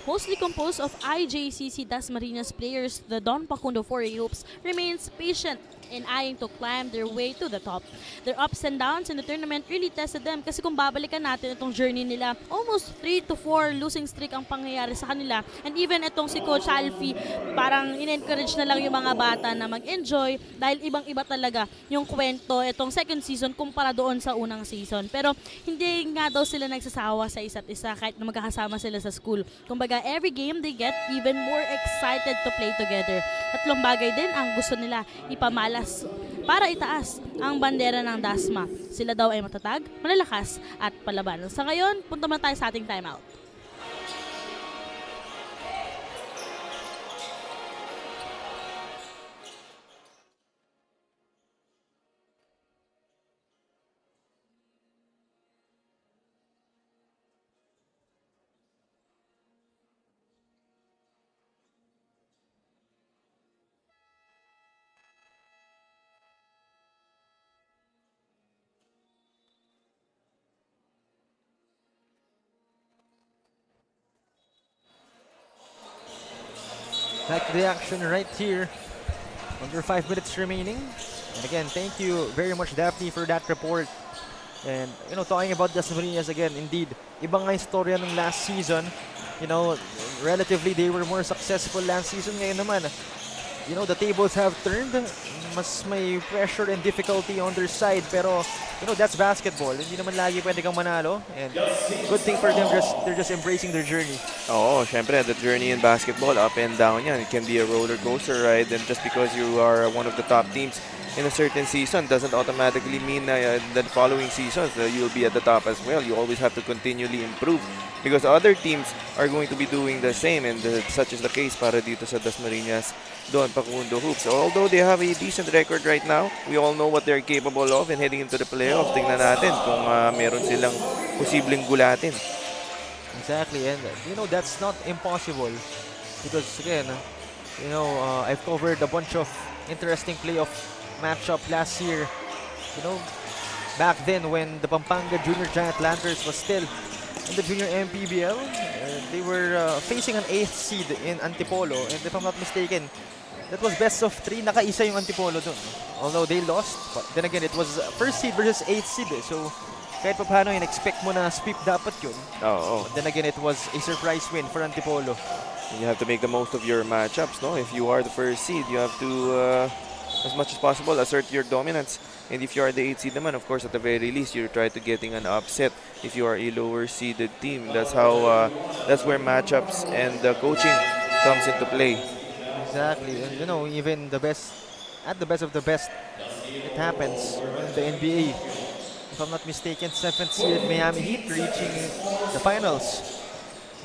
Mostly composed of IJCC Dasmariñas players, the Don Pacundo 4A Hoops remains patient in eyeing to climb their way to the top. Their ups and downs in the tournament really tested them kasi kung babalikan natin itong journey nila, almost 3 to 4 losing streak ang pangyayari sa kanila. And even itong si Coach Alfie, parang in-encourage na lang yung mga bata na mag-enjoy dahil ibang-iba talaga yung kwento itong second season kumpara doon sa unang season. Pero hindi nga daw sila nagsasawa sa isa't isa kahit na magkakasama sila sa school. Kumbaga, every game they get even more excited to play together. Tatlong bagay din ang gusto nila ipamalas para itaas ang bandera ng Dasma. Sila daw ay matatag, malalakas at palaban. Sa ngayon, punta muna tayo sa ating timeout. Like the action right here. Under 5 minutes remaining. And again, thank you very much, Daphne, for that report. And, you know, talking about Dasmariñas again, indeed, ibang nga istorya ng last season. You know, relatively, they were more successful last season. Ngayon naman, you know, the tables have turned. Mas may pressure and difficulty on their side. Pero, you know, that's basketball. Hindi naman lagi pwede kang manalo. And good thing for them, they're just embracing their journey. Oo, syempre, the journey in basketball, up and down yan. It can be a roller coaster ride. And just because you are one of the top teams in a certain season doesn't automatically mean that the following seasons you'll be at the top as well. You always have to continually improve because other teams are going to be doing the same, and such is the case para dito sa Dasmariñas Don Pacundo Hoops. So, although they have a decent record right now, we all know what they're capable of, and heading into the playoffs, tingnan natin kung meron silang posibleng gulatin. Exactly, and you know, that's not impossible because again, you know, I've covered a bunch of interesting playoff matchup last year. You know, back then when the Pampanga Junior Giant Lanterns was still in the Junior MPBL, they were facing an 8th seed in Antipolo, and if I'm not mistaken, that was best of 3. Nakaisa yung Antipolo dun. Although they lost, but then again, it was 1st seed versus 8th seed. So, kahit pa paano, in-expect mo na sweep dapat yun. Oh. But then again, it was a surprise win for Antipolo. And you have to make the most of your matchups, no? If you are the 1st seed, you have to, as much as possible, assert your dominance. And if you are the 8th seed naman, of course, at the very least, you try to getting an upset if you are a lower seeded team. That's how, that's where matchups and coaching comes into play. Exactly, and you know, even the best, at the best of the best, it happens in the NBA. If I'm not mistaken, 7th seeded Miami Heat reaching the finals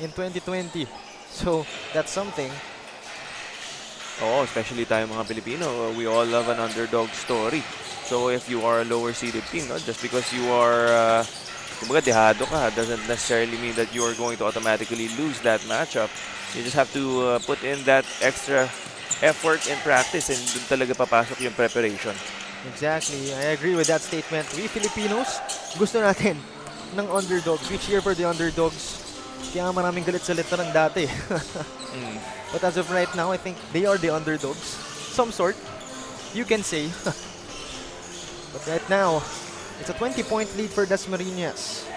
in 2020. So, that's something. Oh, especially tayo mga Pilipino, we all love an underdog story. So if you are a lower seeded team, no, just because you are kumbaga dehado ka, doesn't necessarily mean that you're going to automatically lose that matchup. You just have to put in that extra effort in practice, and dun talaga papasok yung preparation. Exactly. I agree with that statement. We Filipinos, gusto natin ng underdogs. We cheer for the underdogs. Kaya maraming galit sa litaran dati. But as of right now, I think they are the underdogs. Some sort, you can say. But right now, it's a 20-point lead for Dasmariñas.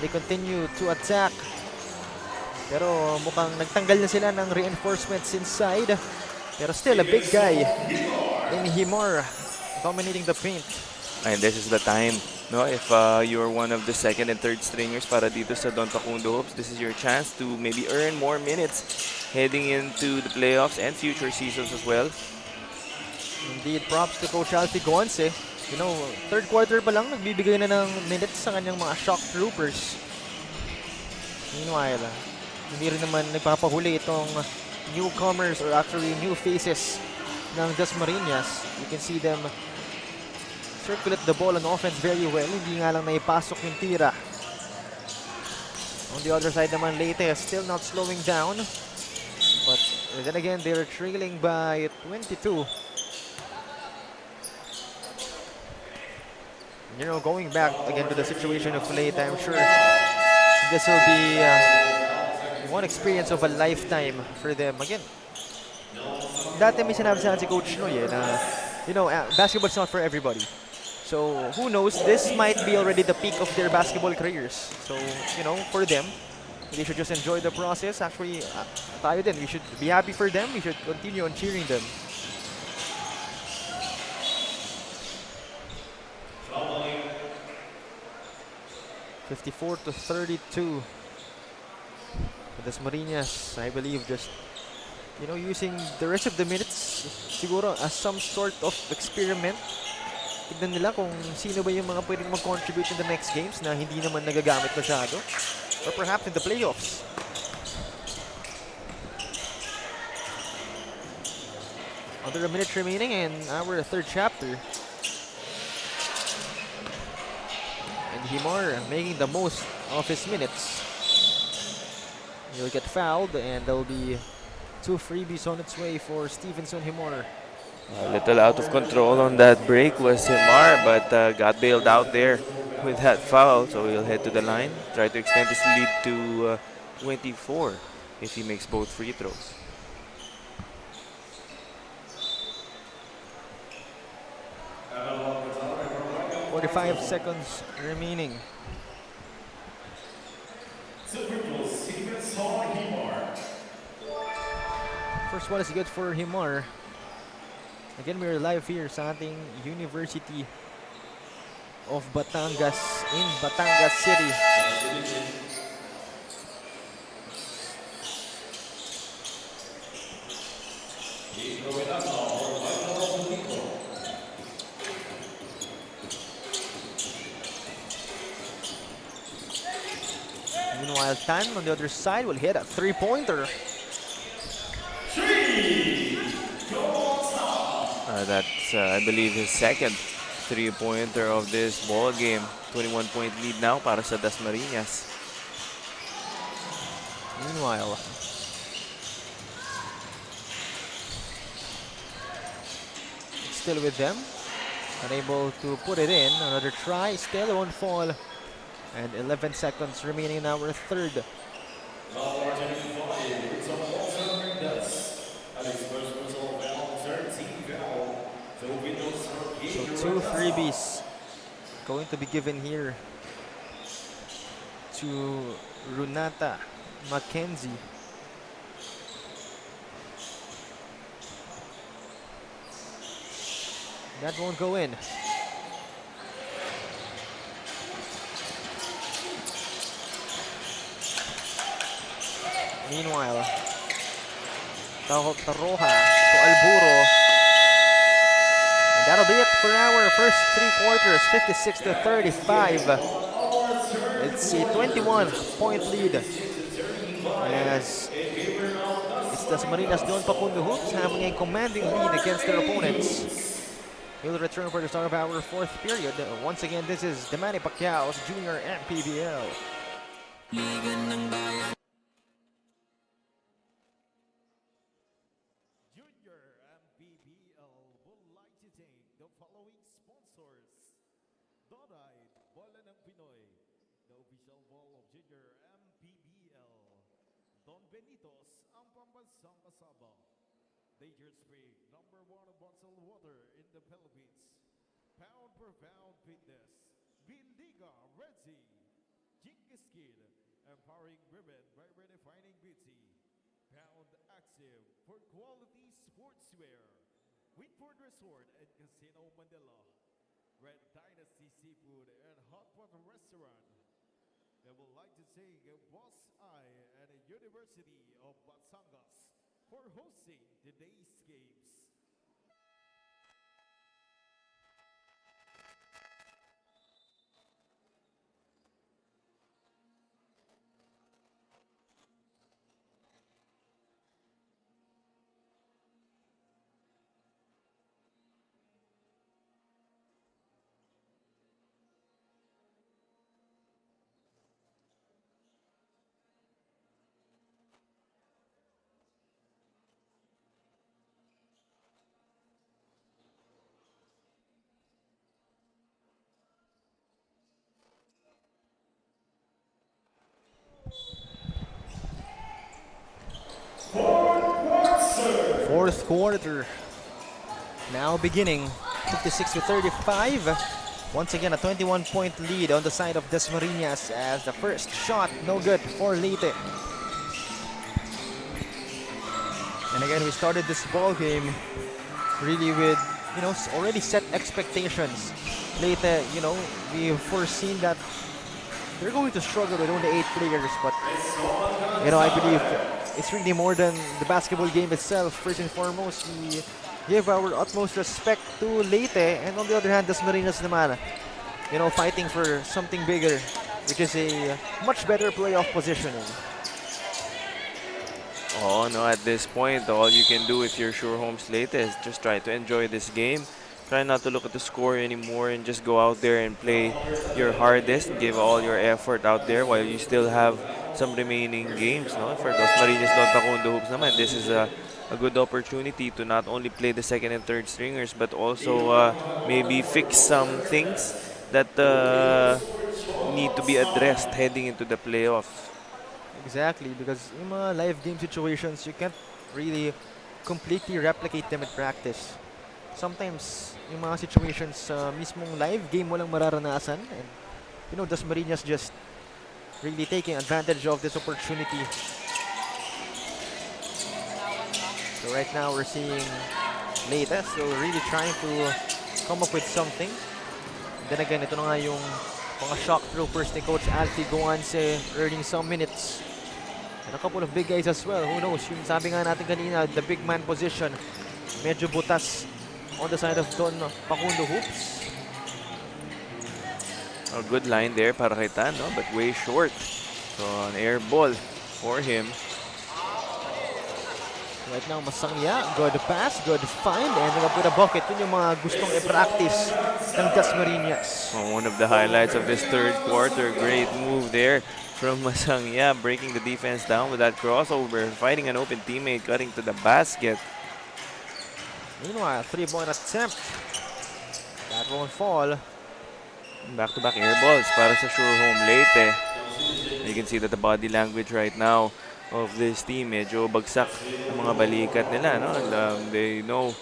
They continue to attack. Pero mukhang nagtanggal na sila ng reinforcements inside. Pero still, a big guy in Himar dominating the paint. And this is the time, no? If you're one of the second and third stringers para dito sa Don Pacundo Hoops, this is your chance to maybe earn more minutes heading into the playoffs and future seasons as well. Indeed, props to Coach Alfie Gonce. You know, third quarter pa lang, nagbibigay na ng minutes sa kanyang mga shock troopers. Meanwhile, hindi rin naman nagpapahuli itong newcomers or actually new faces ng Dasmariñas. You can see them circulate the ball on offense very well. Hindi nga lang naipasok yung tira. On the other side naman, Leyte is still not slowing down. But then again, they're trailing by 22. You know, going back again to the situation of Leyte, I'm sure this will be one experience of a lifetime for them. Again, dati may sinabi sa si Coach Noy na, you know, basketball's not for everybody. So, who knows, this might be already the peak of their basketball careers. So, you know, for them, they should just enjoy the process. Actually, tayo din, we should be happy for them. We should continue on cheering them. (54-32). Dasmariñas, I believe, just, you know, using the rest of the minutes siguro as some sort of experiment. Tignan nila kung sino ba yung mga pwedeng mag-contribute in the next games na hindi naman nagagamit masyado. Or perhaps in the playoffs. Under a minute remaining in our third chapter. And Himar making the most of his minutes. He'll get fouled, and there'll be 2 freebies on its way for Stevenson Himar. A little out of control on that break was Himar, but got bailed out there with that foul. So he'll head to the line, try to extend his lead to 24 if he makes both free throws. .45 seconds remaining. First one is good for Himar. Again, we're live here sa ating University of Batangas in Batangas City. Meanwhile, Tan on the other side will hit a three-pointer. That's, I believe, his second three-pointer of this ball game. 21-point lead now para sa Dasmariñas. Meanwhile, it's still with them. Unable to put it in. Another try, still won't fall. And 11 seconds remaining in our third. So 2 freebies going to be given here to Runata Mackenzie. That won't go in. Meanwhile, Taroja to Alburo. And that'll be it for our first 3 quarters, 56-35. It's a 21-point lead as it's Dasmariñas Don Pacundo Hoops having a commanding lead against their opponents. will return for the start of our fourth period. Once again, this is the Manny Pacquiao's Junior MPBL. Junior MPBL would like to thank the following sponsors. Dorite, Bola ng Pinoy, the official ball of Junior MPBL. Don Benitos, ang pambansang kasaba. Danger Spring, #1 bottled water in the Philippines. Pound per pound fitness. Bindiga Red Sea. Jinky Skin, empowering women by redefining beauty. Pound Active for quality sportswear. Whitford Resort and Casino Manila. Red Dynasty Seafood and Hot Pot Restaurant. I would like to thank Boss I and the University of Batangas for hosting today's games. Fourth quarter now beginning, 56-35. Once again, a 21-point lead on the side of Dasmariñas as the first shot no good for Leyte. And again, we started this ball game really with, already set expectations. Leyte, we've foreseen that they're going to struggle with only 8 players, but I believe it's really more than the basketball game itself. First and foremost, we give our utmost respect to Leyte, and on the other hand, Dasmariñas naman, fighting for something bigger, which is a much better playoff positioning. Oh no, at this point, all you can do if you're Sure Homes Leyte is just try to enjoy this game. Try not to look at the score anymore and just go out there and play your hardest, give all your effort out there while you still have some remaining games. No? For Dasmariñas, Pacundo hoops naman, this is a good opportunity to not only play the second and third stringers, but also maybe fix some things that need to be addressed heading into the playoffs. Exactly, because in mga live game situations, you can't really completely replicate them in practice. Sometimes, yung mga situations mismong live game mo lang mararanasan, and Dasmariñas just really taking advantage of this opportunity. So right now we're seeing Leyte still really trying to come up with something. Then again, ito na nga yung mga shock troopers ni Coach Alfie Guanse earning some minutes. And a couple of big guys as well. Who knows? Yung sabi nga natin kanina, the big man position, medyo butas on the side of Don Pacundo hoops. A good line there para kay Tan, no? But way short. So an air ball for him. Right now, Masangya, good pass, good find, and up with a bucket. Yun yung mga gustong i-practice ng Dasmariñas. One of the highlights of this third quarter. Great move there from Masangya, breaking the defense down with that crossover, fighting an open teammate, cutting to the basket. Meanwhile, 3-point attempt. That won't fall. Back-to-back air balls para sa Sure Home Leyte. You can see that the body language right now of this team, medyo bagsak ang mga balikat nila, no? And they know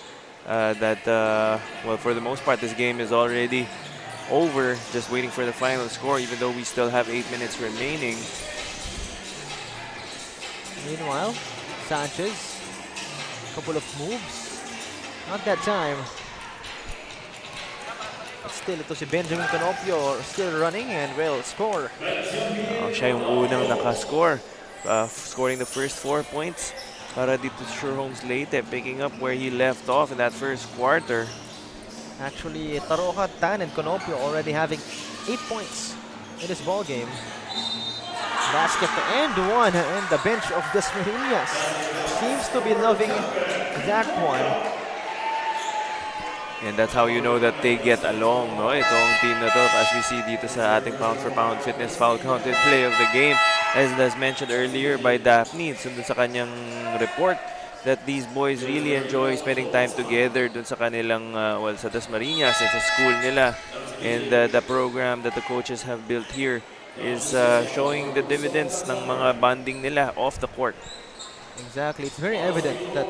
that, well, for the most part, this game is already over, just waiting for the final score, even though we still have 8 minutes remaining. Meanwhile, Sanchez, couple of moves. Not that time. But still, ito si Benjamin Canopio still running and will score. Siya yung unang nakascore, scoring the first 4 points para dito sa Sure Homes Leyte, picking up where he left off in that first quarter. Actually, Taroja, Tan, and Canopio already having 8 points in this ball game. Basket and one, and the bench of Dasmariñas seems to be loving that one. And that's how you know that they get along, no? Itong team na to, as we see dito sa ating pound-for-pound fitness foul counted play of the game. As mentioned earlier by Daphne, sundun sa kanyang report, that these boys really enjoy spending time together dun sa kanilang, well, sa Dasmariñas and sa school nila. And the program that the coaches have built here is showing the dividends ng mga bonding nila off the court. Exactly. It's very evident that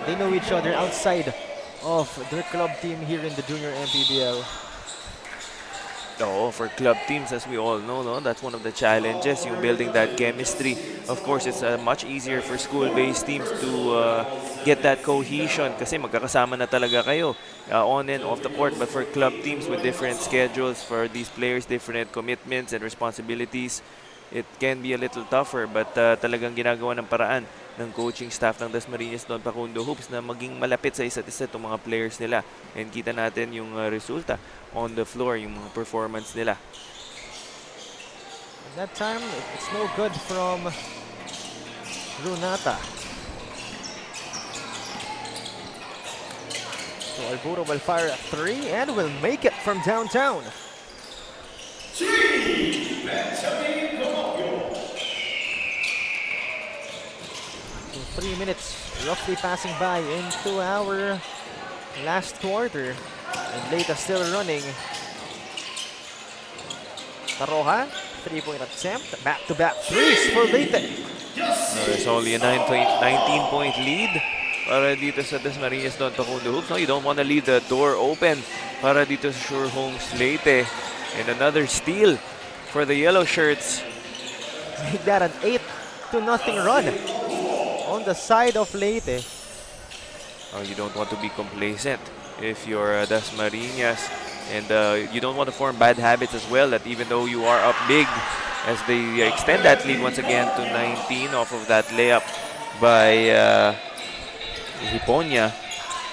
they know each other outside of their club team here in the Junior MPBL. Oh, for club teams, as we all know, no, that's one of the challenges, yung building that chemistry. Of course, it's much easier for school-based teams to get that cohesion kasi magkakasama na talaga kayo on and off the court. But for club teams with different schedules, for these players, different commitments and responsibilities, it can be a little tougher. But talagang ginagawa ng paraan ng coaching staff ng Dasmariñas doon, Pacundo Hoops, na maging malapit sa isa't isa itong mga players nila. And kita natin yung resulta on the floor, yung mga performance nila. At that time, it's no good from Runata. So Alburo will fire a 3 and will make it from downtown. So 3 minutes roughly passing by into our last quarter. And Leyte still running. Taroja, 3-point attempt. Back-to-back threes for Leyte. There's only a 19-point lead para dito sa Dasmariñas doon, Pacundo Hoops. No, you don't want to leave the door open para dito sa Sure Homes Leyte. And another steal for the yellow shirts. Make that an 8-0 run on the side of Leyte. Oh, you don't want to be complacent if you're Dasmariñas, and you don't want to form bad habits as well, that even though you are up big, as they extend that lead once again to 19 off of that layup by Hiponia.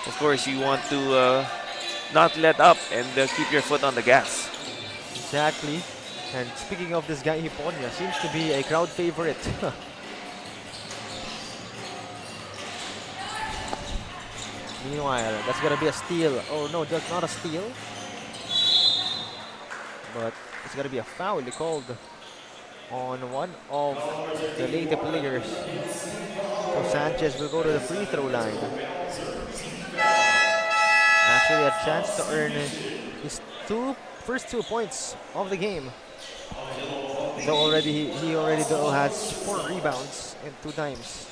Of course, you want to not let up and keep your foot on the gas. Exactly. And speaking of this guy, Hiponia seems to be a crowd favorite. Meanwhile, that's gonna be a steal. Oh no, that's not a steal. But it's gonna be a foul called on one of the Leyte players. So Sanchez will go to the free throw line. Actually a chance to earn his first 2 points of the game. Though he already has 4 rebounds and 2 times.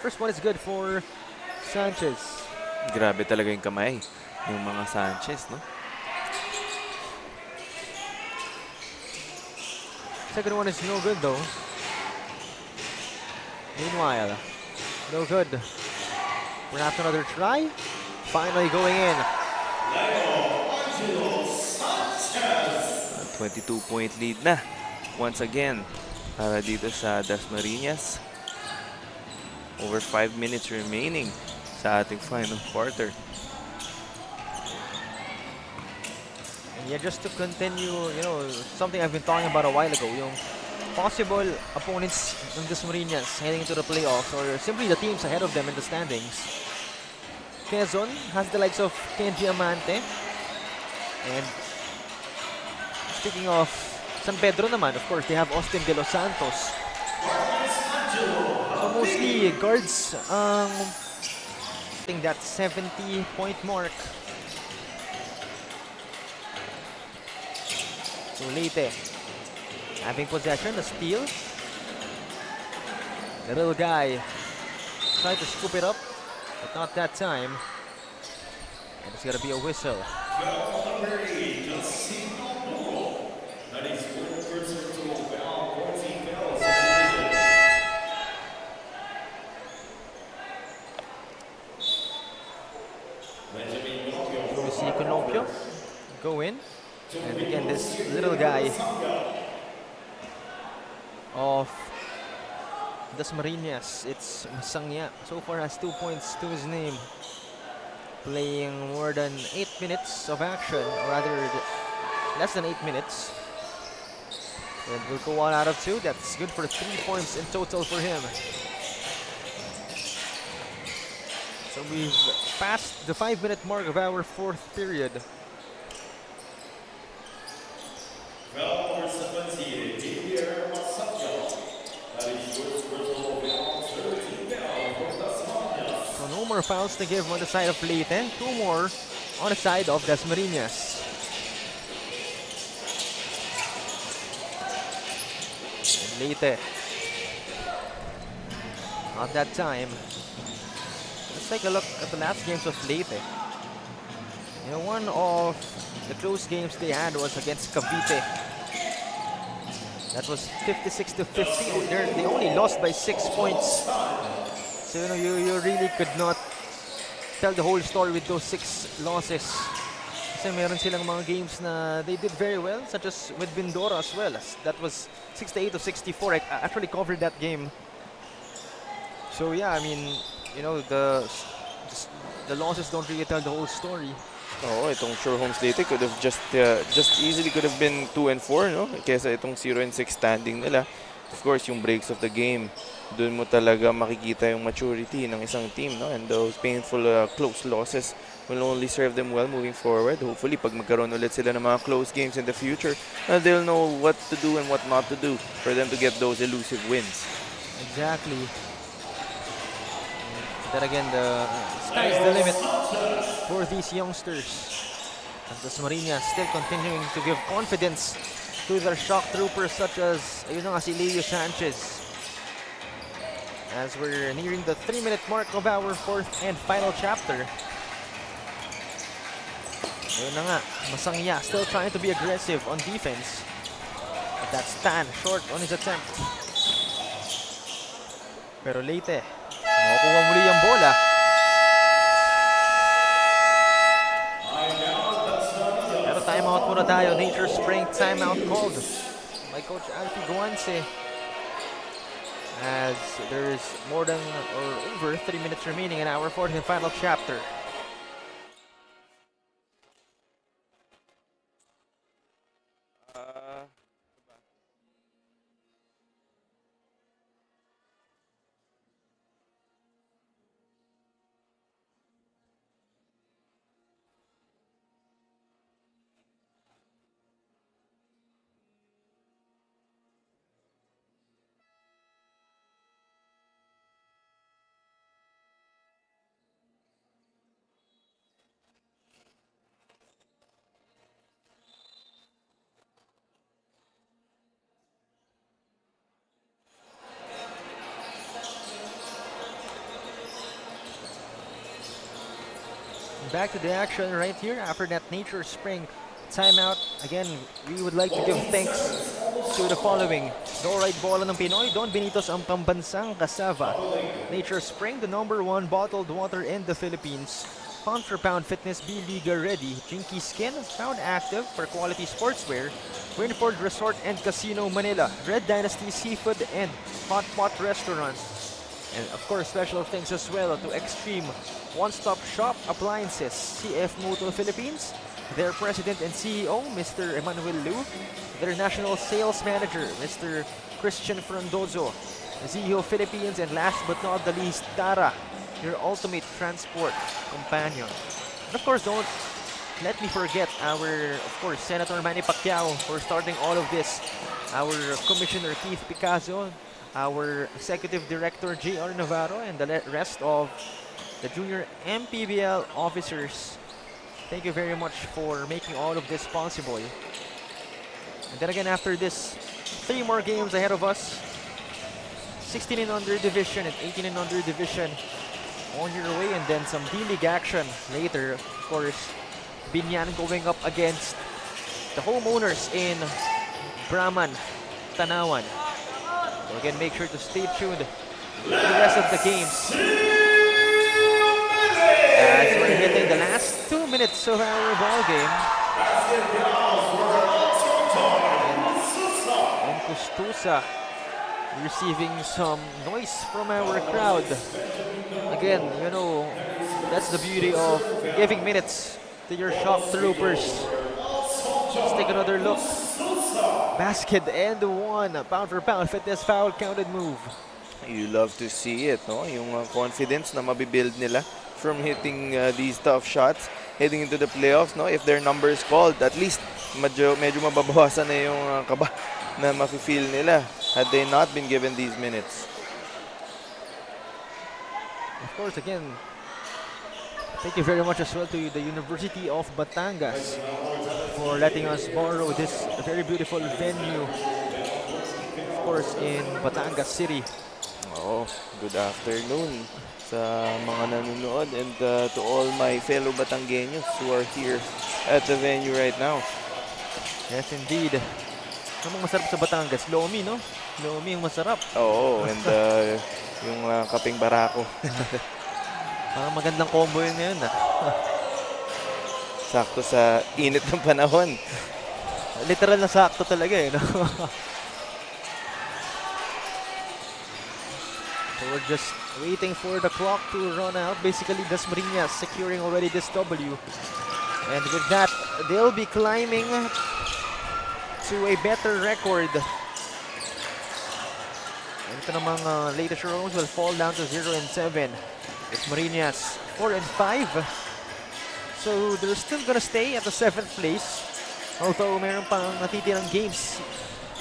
First one is good for Sanchez. Grabe talaga yung kamay ng mga Sanchez, no? Second one is no good though. Meanwhile, no good. Perhaps another try. Finally going in. 22-point lead na once again para dito sa Dasmariñas. Over 5 minutes remaining sa ating final quarter. And yeah, just to continue, something I've been talking about a while ago, yung possible opponents ng Dasmariñas heading into the playoffs or simply the teams ahead of them in the standings. Quezon has the likes of Kenji Amante. And speaking of San Pedro naman, of course, they have Austin De Los Santos. So mostly guards, I think that 70-point mark. So Leyte having possession, a steal. The little guy tried to scoop it up, but not that time. And it's gonna be a whistle. So we see Conopio go in. And again, this little guy of Dasmariñas, it's Masangya. So far has 2 points to his name. Playing more than 8 minutes of action, or rather less than 8 minutes. And will go 1 out of 2. That's good for 3 points in total for him. So we've passed the 5-minute mark of our 4th period. So no more fouls to give on the side of Leyte. 2 more on the side of Dasmariñas. And Leyte. Not that time. Let's take a look at the last games of Leyte. You know, one of the close games they had was against Cavite. That was 56-50. They only lost by 6 points. So you know, you really could not tell the whole story with those 6 losses. Kasi meron silang mga games na they did very well, such as with Bindora as well. That was 68-64. I actually covered that game. So yeah, I mean, you know, the losses don't really tell the whole story. Oo, itong Sure Homes Leyte could have just easily could have been 2-4, no? Kesa itong 0-6 standing nila. Of course, yung breaks of the game, doon mo talaga makikita yung maturity ng isang team, no? And those painful close losses will only serve them well moving forward. Hopefully, pag magkaroon ulit sila ng mga close games in the future, they'll know what to do and what not to do for them to get those elusive wins. Exactly. Then again, the sky's the limit for these youngsters. And Dasmariñas still continuing to give confidence to their shock troopers such as, ayun na nga, si Leo Sanchez. As we're nearing the 3-minute mark of our 4th and final chapter. Ayun na nga, Masangya still trying to be aggressive on defense. But that's Tan short on his attempt. Pero Leyte, makukuha muli ang bola. Pero timeout muna tayo. Nature Spring timeout called by Coach Alfie Guance. As there is more than or over 3 minutes remaining in our 4th and final chapter. Back to the action right here after that Nature Spring timeout. Again, we would like to give thanks to the following. Doride Bola ng Pinoy, Don Benitos ang pambansang kasava. Nature Spring, the #1 bottled water in the Philippines. Pound for Pound Fitness, be Liga ready. Jinky Skin, found active for quality sportswear. Winford Resort and Casino Manila. Red Dynasty Seafood and Hot Pot Restaurant. And of course, special thanks as well to Extreme One-Stop Shop Appliances, CF Moto Philippines, their President and CEO, Mr. Emmanuel Lu, their National Sales Manager, Mr. Christian Frondozo, Zio Philippines, and last but not the least, Tara, your ultimate transport companion. And of course, don't let me forget our, of course, Senator Manny Pacquiao for starting all of this, our Commissioner Keith Picasso, our Executive Director J.R. Navarro, and the rest of the junior MPBL officers. Thank you very much for making all of this possible. And then again, after this, 3 more games ahead of us. 16 and under division and 18 and under division on your way, and then some D-League action later. Of course, Binyan going up against the homeowners in Brahman, Tanawan. So again, make sure to stay tuned to the rest of the games. As we're hitting the last 2 minutes of our ball game. And Custosa receiving some noise from our crowd. Again, you know, that's the beauty of giving minutes to your shock troopers. Let's take another look basket and one. Pound for pound fitness foul counted move. You love to see it, no? Yung confidence na mabibuild nila from hitting these tough shots, heading into the playoffs, no? If their number is called, at least medyo mababawasan na yung kaba na mafe-feel nila had they not been given these minutes. Of course, again, thank you very much as well to the University of Batangas for letting us borrow this very beautiful venue, of course, in Batangas City. Oh, good afternoon sa mga nanonood and to all my fellow Batangueños who are here at the venue right now. Yes, indeed. Ano masarap sa Batangas? Lomi, no? Lomi yung masarap. Oo, and yung kapeng barako. Parang magandang combo yun ngayon. Sakto sa init ng panahon. Literal na sakto talaga eh, no? So we're just waiting for the clock to run out. Basically, Dasmariñas securing already this W. And with that, they'll be climbing to a better record. And ito namang Leyte Showrooms will fall down to 0-7. Dasmariñas 4-5. So they're still gonna stay at the 7th place. Although mayroon pang natitirang games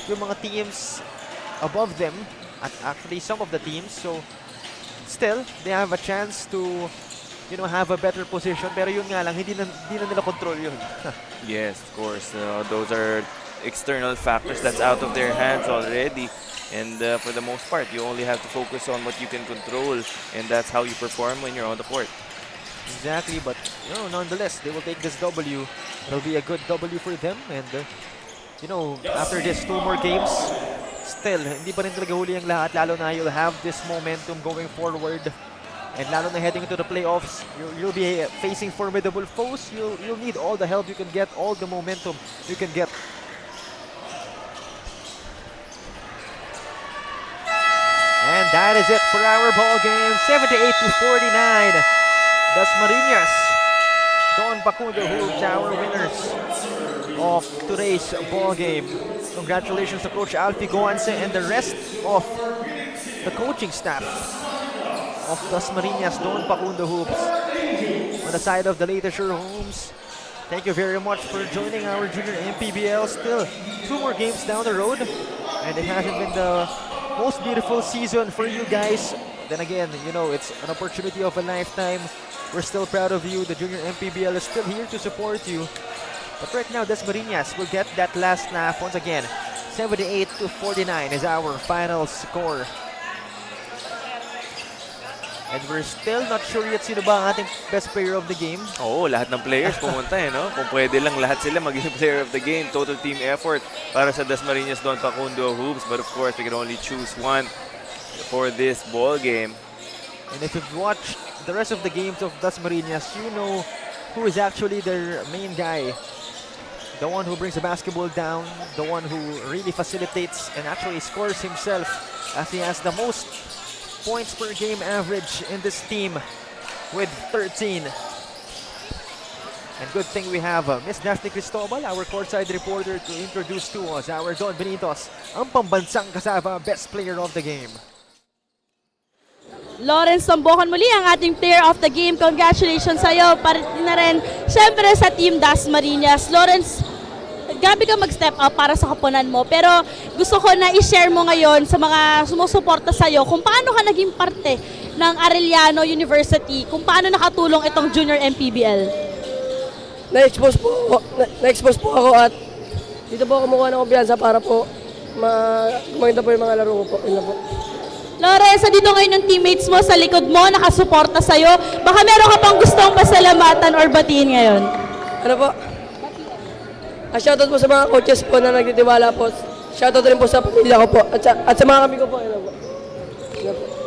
yung mga teams above them. At actually some of the teams. So still, they have a chance to, you know, have a better position. Pero yun nga lang, hindi na nila control yun. Yes, of course. Those are external factors that's out of their hands already. And for the most part, you only have to focus on what you can control. And that's how you perform when you're on the court. Exactly, but you know, nonetheless, they will take this W. It'll be a good W for them. And you know, after this 2 more games, still, hindi pa rin talaga huli ang lahat. Lalo na you'll have this momentum going forward. And lalo na heading into the playoffs, you'll be facing formidable foes. You'll need all the help you can get, all the momentum you can get. And that is it for our ball game. 78-49. Dasmariñas, Don Pacundo, who's our winners of today's ball game. Congratulations to Coach Alfie Goanse and the rest of the coaching staff of Dasmariñas Don Pacundo Hoops. On the side of the Leyte Showrooms, thank you very much for joining our junior MPBL. Still 2 more games down the road, and it hasn't been the most beautiful season for you guys. Then again, you know, it's an opportunity of a lifetime. We're still proud of you. The junior MPBL is still here to support you. But right now, Dasmariñas will get that last laugh once again. 78-49 is our final score. And we're still not sure yet sino ba ang ating best player of the game. Oo, lahat ng players pumunta eh, no? Kung pwede lang lahat sila maging player of the game. Total team effort para sa Dasmariñas Don Pacundo Hoops. But of course, we can only choose one for this ball game. And if you've watched the rest of the games of Dasmariñas, you know who is actually their main guy. The one who brings the basketball down, the one who really facilitates and actually scores himself, as he has the most points per game average in this team with 13. And good thing we have Miss Daphne Cristobal, our courtside reporter, to introduce to us our Don Benitos, ang pambansang kasama best player of the game. Lawrence Sambokan muli ang ating player of the game. Congratulations sa'yo. Para na rin, syempre sa team Dasmariñas. Lawrence, grabe ka mag-step up para sa kapunan mo. Pero gusto ko na i-share mo ngayon sa mga sumusuporta sa'yo kung paano ka naging parte ng Arellano University, kung paano nakatulong itong Junior MPBL. Na-expose po ako at dito po kumukuha ng kumpiyansa para po gumaganda po yung mga laro ko po. Yun na po. Lawrence, dito ngayon yung teammates mo sa likod mo, nakasuporta sa'yo. Baka meron ka pang gustong pasalamatan or batiin ngayon. Ano po? Shoutout po sa mga coaches po na nagtitiwala po. Shoutout rin po sa pamilya ko po at sa mga kami ko po. Ano po?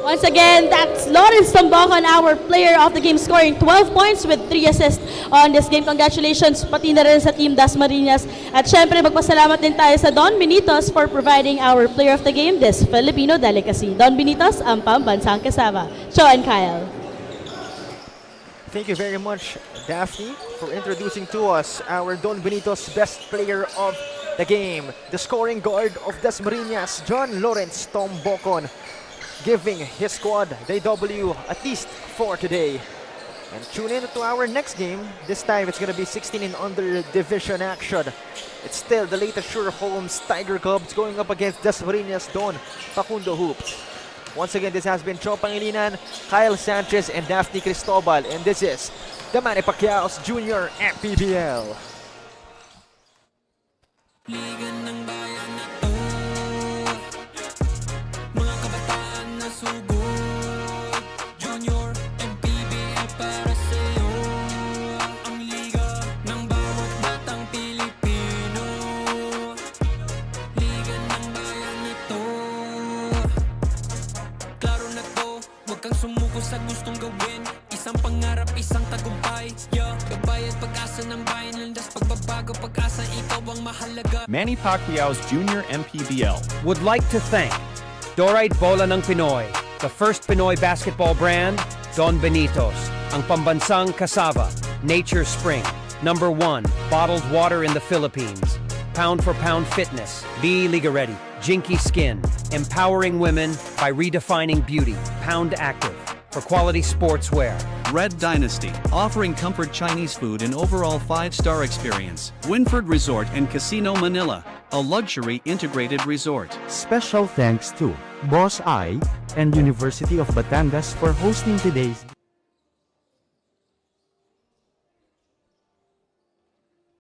Once again, that's Lawrence Sambokan, our player of the game, scoring 12 points with 3 assists on this game. Congratulations pati na rin sa team Dasmariñas. At syempre, magpasalamat din tayo sa Don Benitos for providing our player of the game, this Filipino delicacy. Don Benitos, ang pambansang kasama. Joe and Kyle. Thank you very much, Daphne, for introducing to us our Don Benito's best player of the game, the scoring guard of Dasmariñas, John Lawrence Tombocon, giving his squad the W at least for today. And tune in to our next game. This time it's going to be 16 and under division action. It's still the Leyte Homes Tiger Cubs going up against Dasmariñas Don Pacundo Hoops. Once again, this has been Chong Pangilinan, Kyle Sanchez, and Daphne Cristobal. And this is the Manny Pacquiao's Junior MPBL. Liga ng bayan na to, mga kabataan na sugod, Junior MPBL para sa'yo, ang liga ng bawat batang Pilipino. Liga ng bayan na to, klaro na to, huwag kang sumuko sa gustong gawin, isang pangarap, isang tagumpay, yeah, gabay at pag-asa ng bayan, landas pagbabago, pag-asa, ikaw ang mahalaga. Manny Pacquiao's Junior MPBL would like to thank Dorite Bola ng Pinoy, the first Pinoy basketball brand, Don Benitos, ang pambansang cassava, Nature Spring, #1 bottled water in the Philippines, pound for pound fitness, Be Liga Ready, Jinky Skin, empowering women by redefining beauty, Pound Active, for quality sportswear. Red Dynasty, offering comfort Chinese food and overall 5-star experience. Winford Resort and Casino Manila, a luxury integrated resort. Special thanks to Boss I and University of Batangas for hosting today's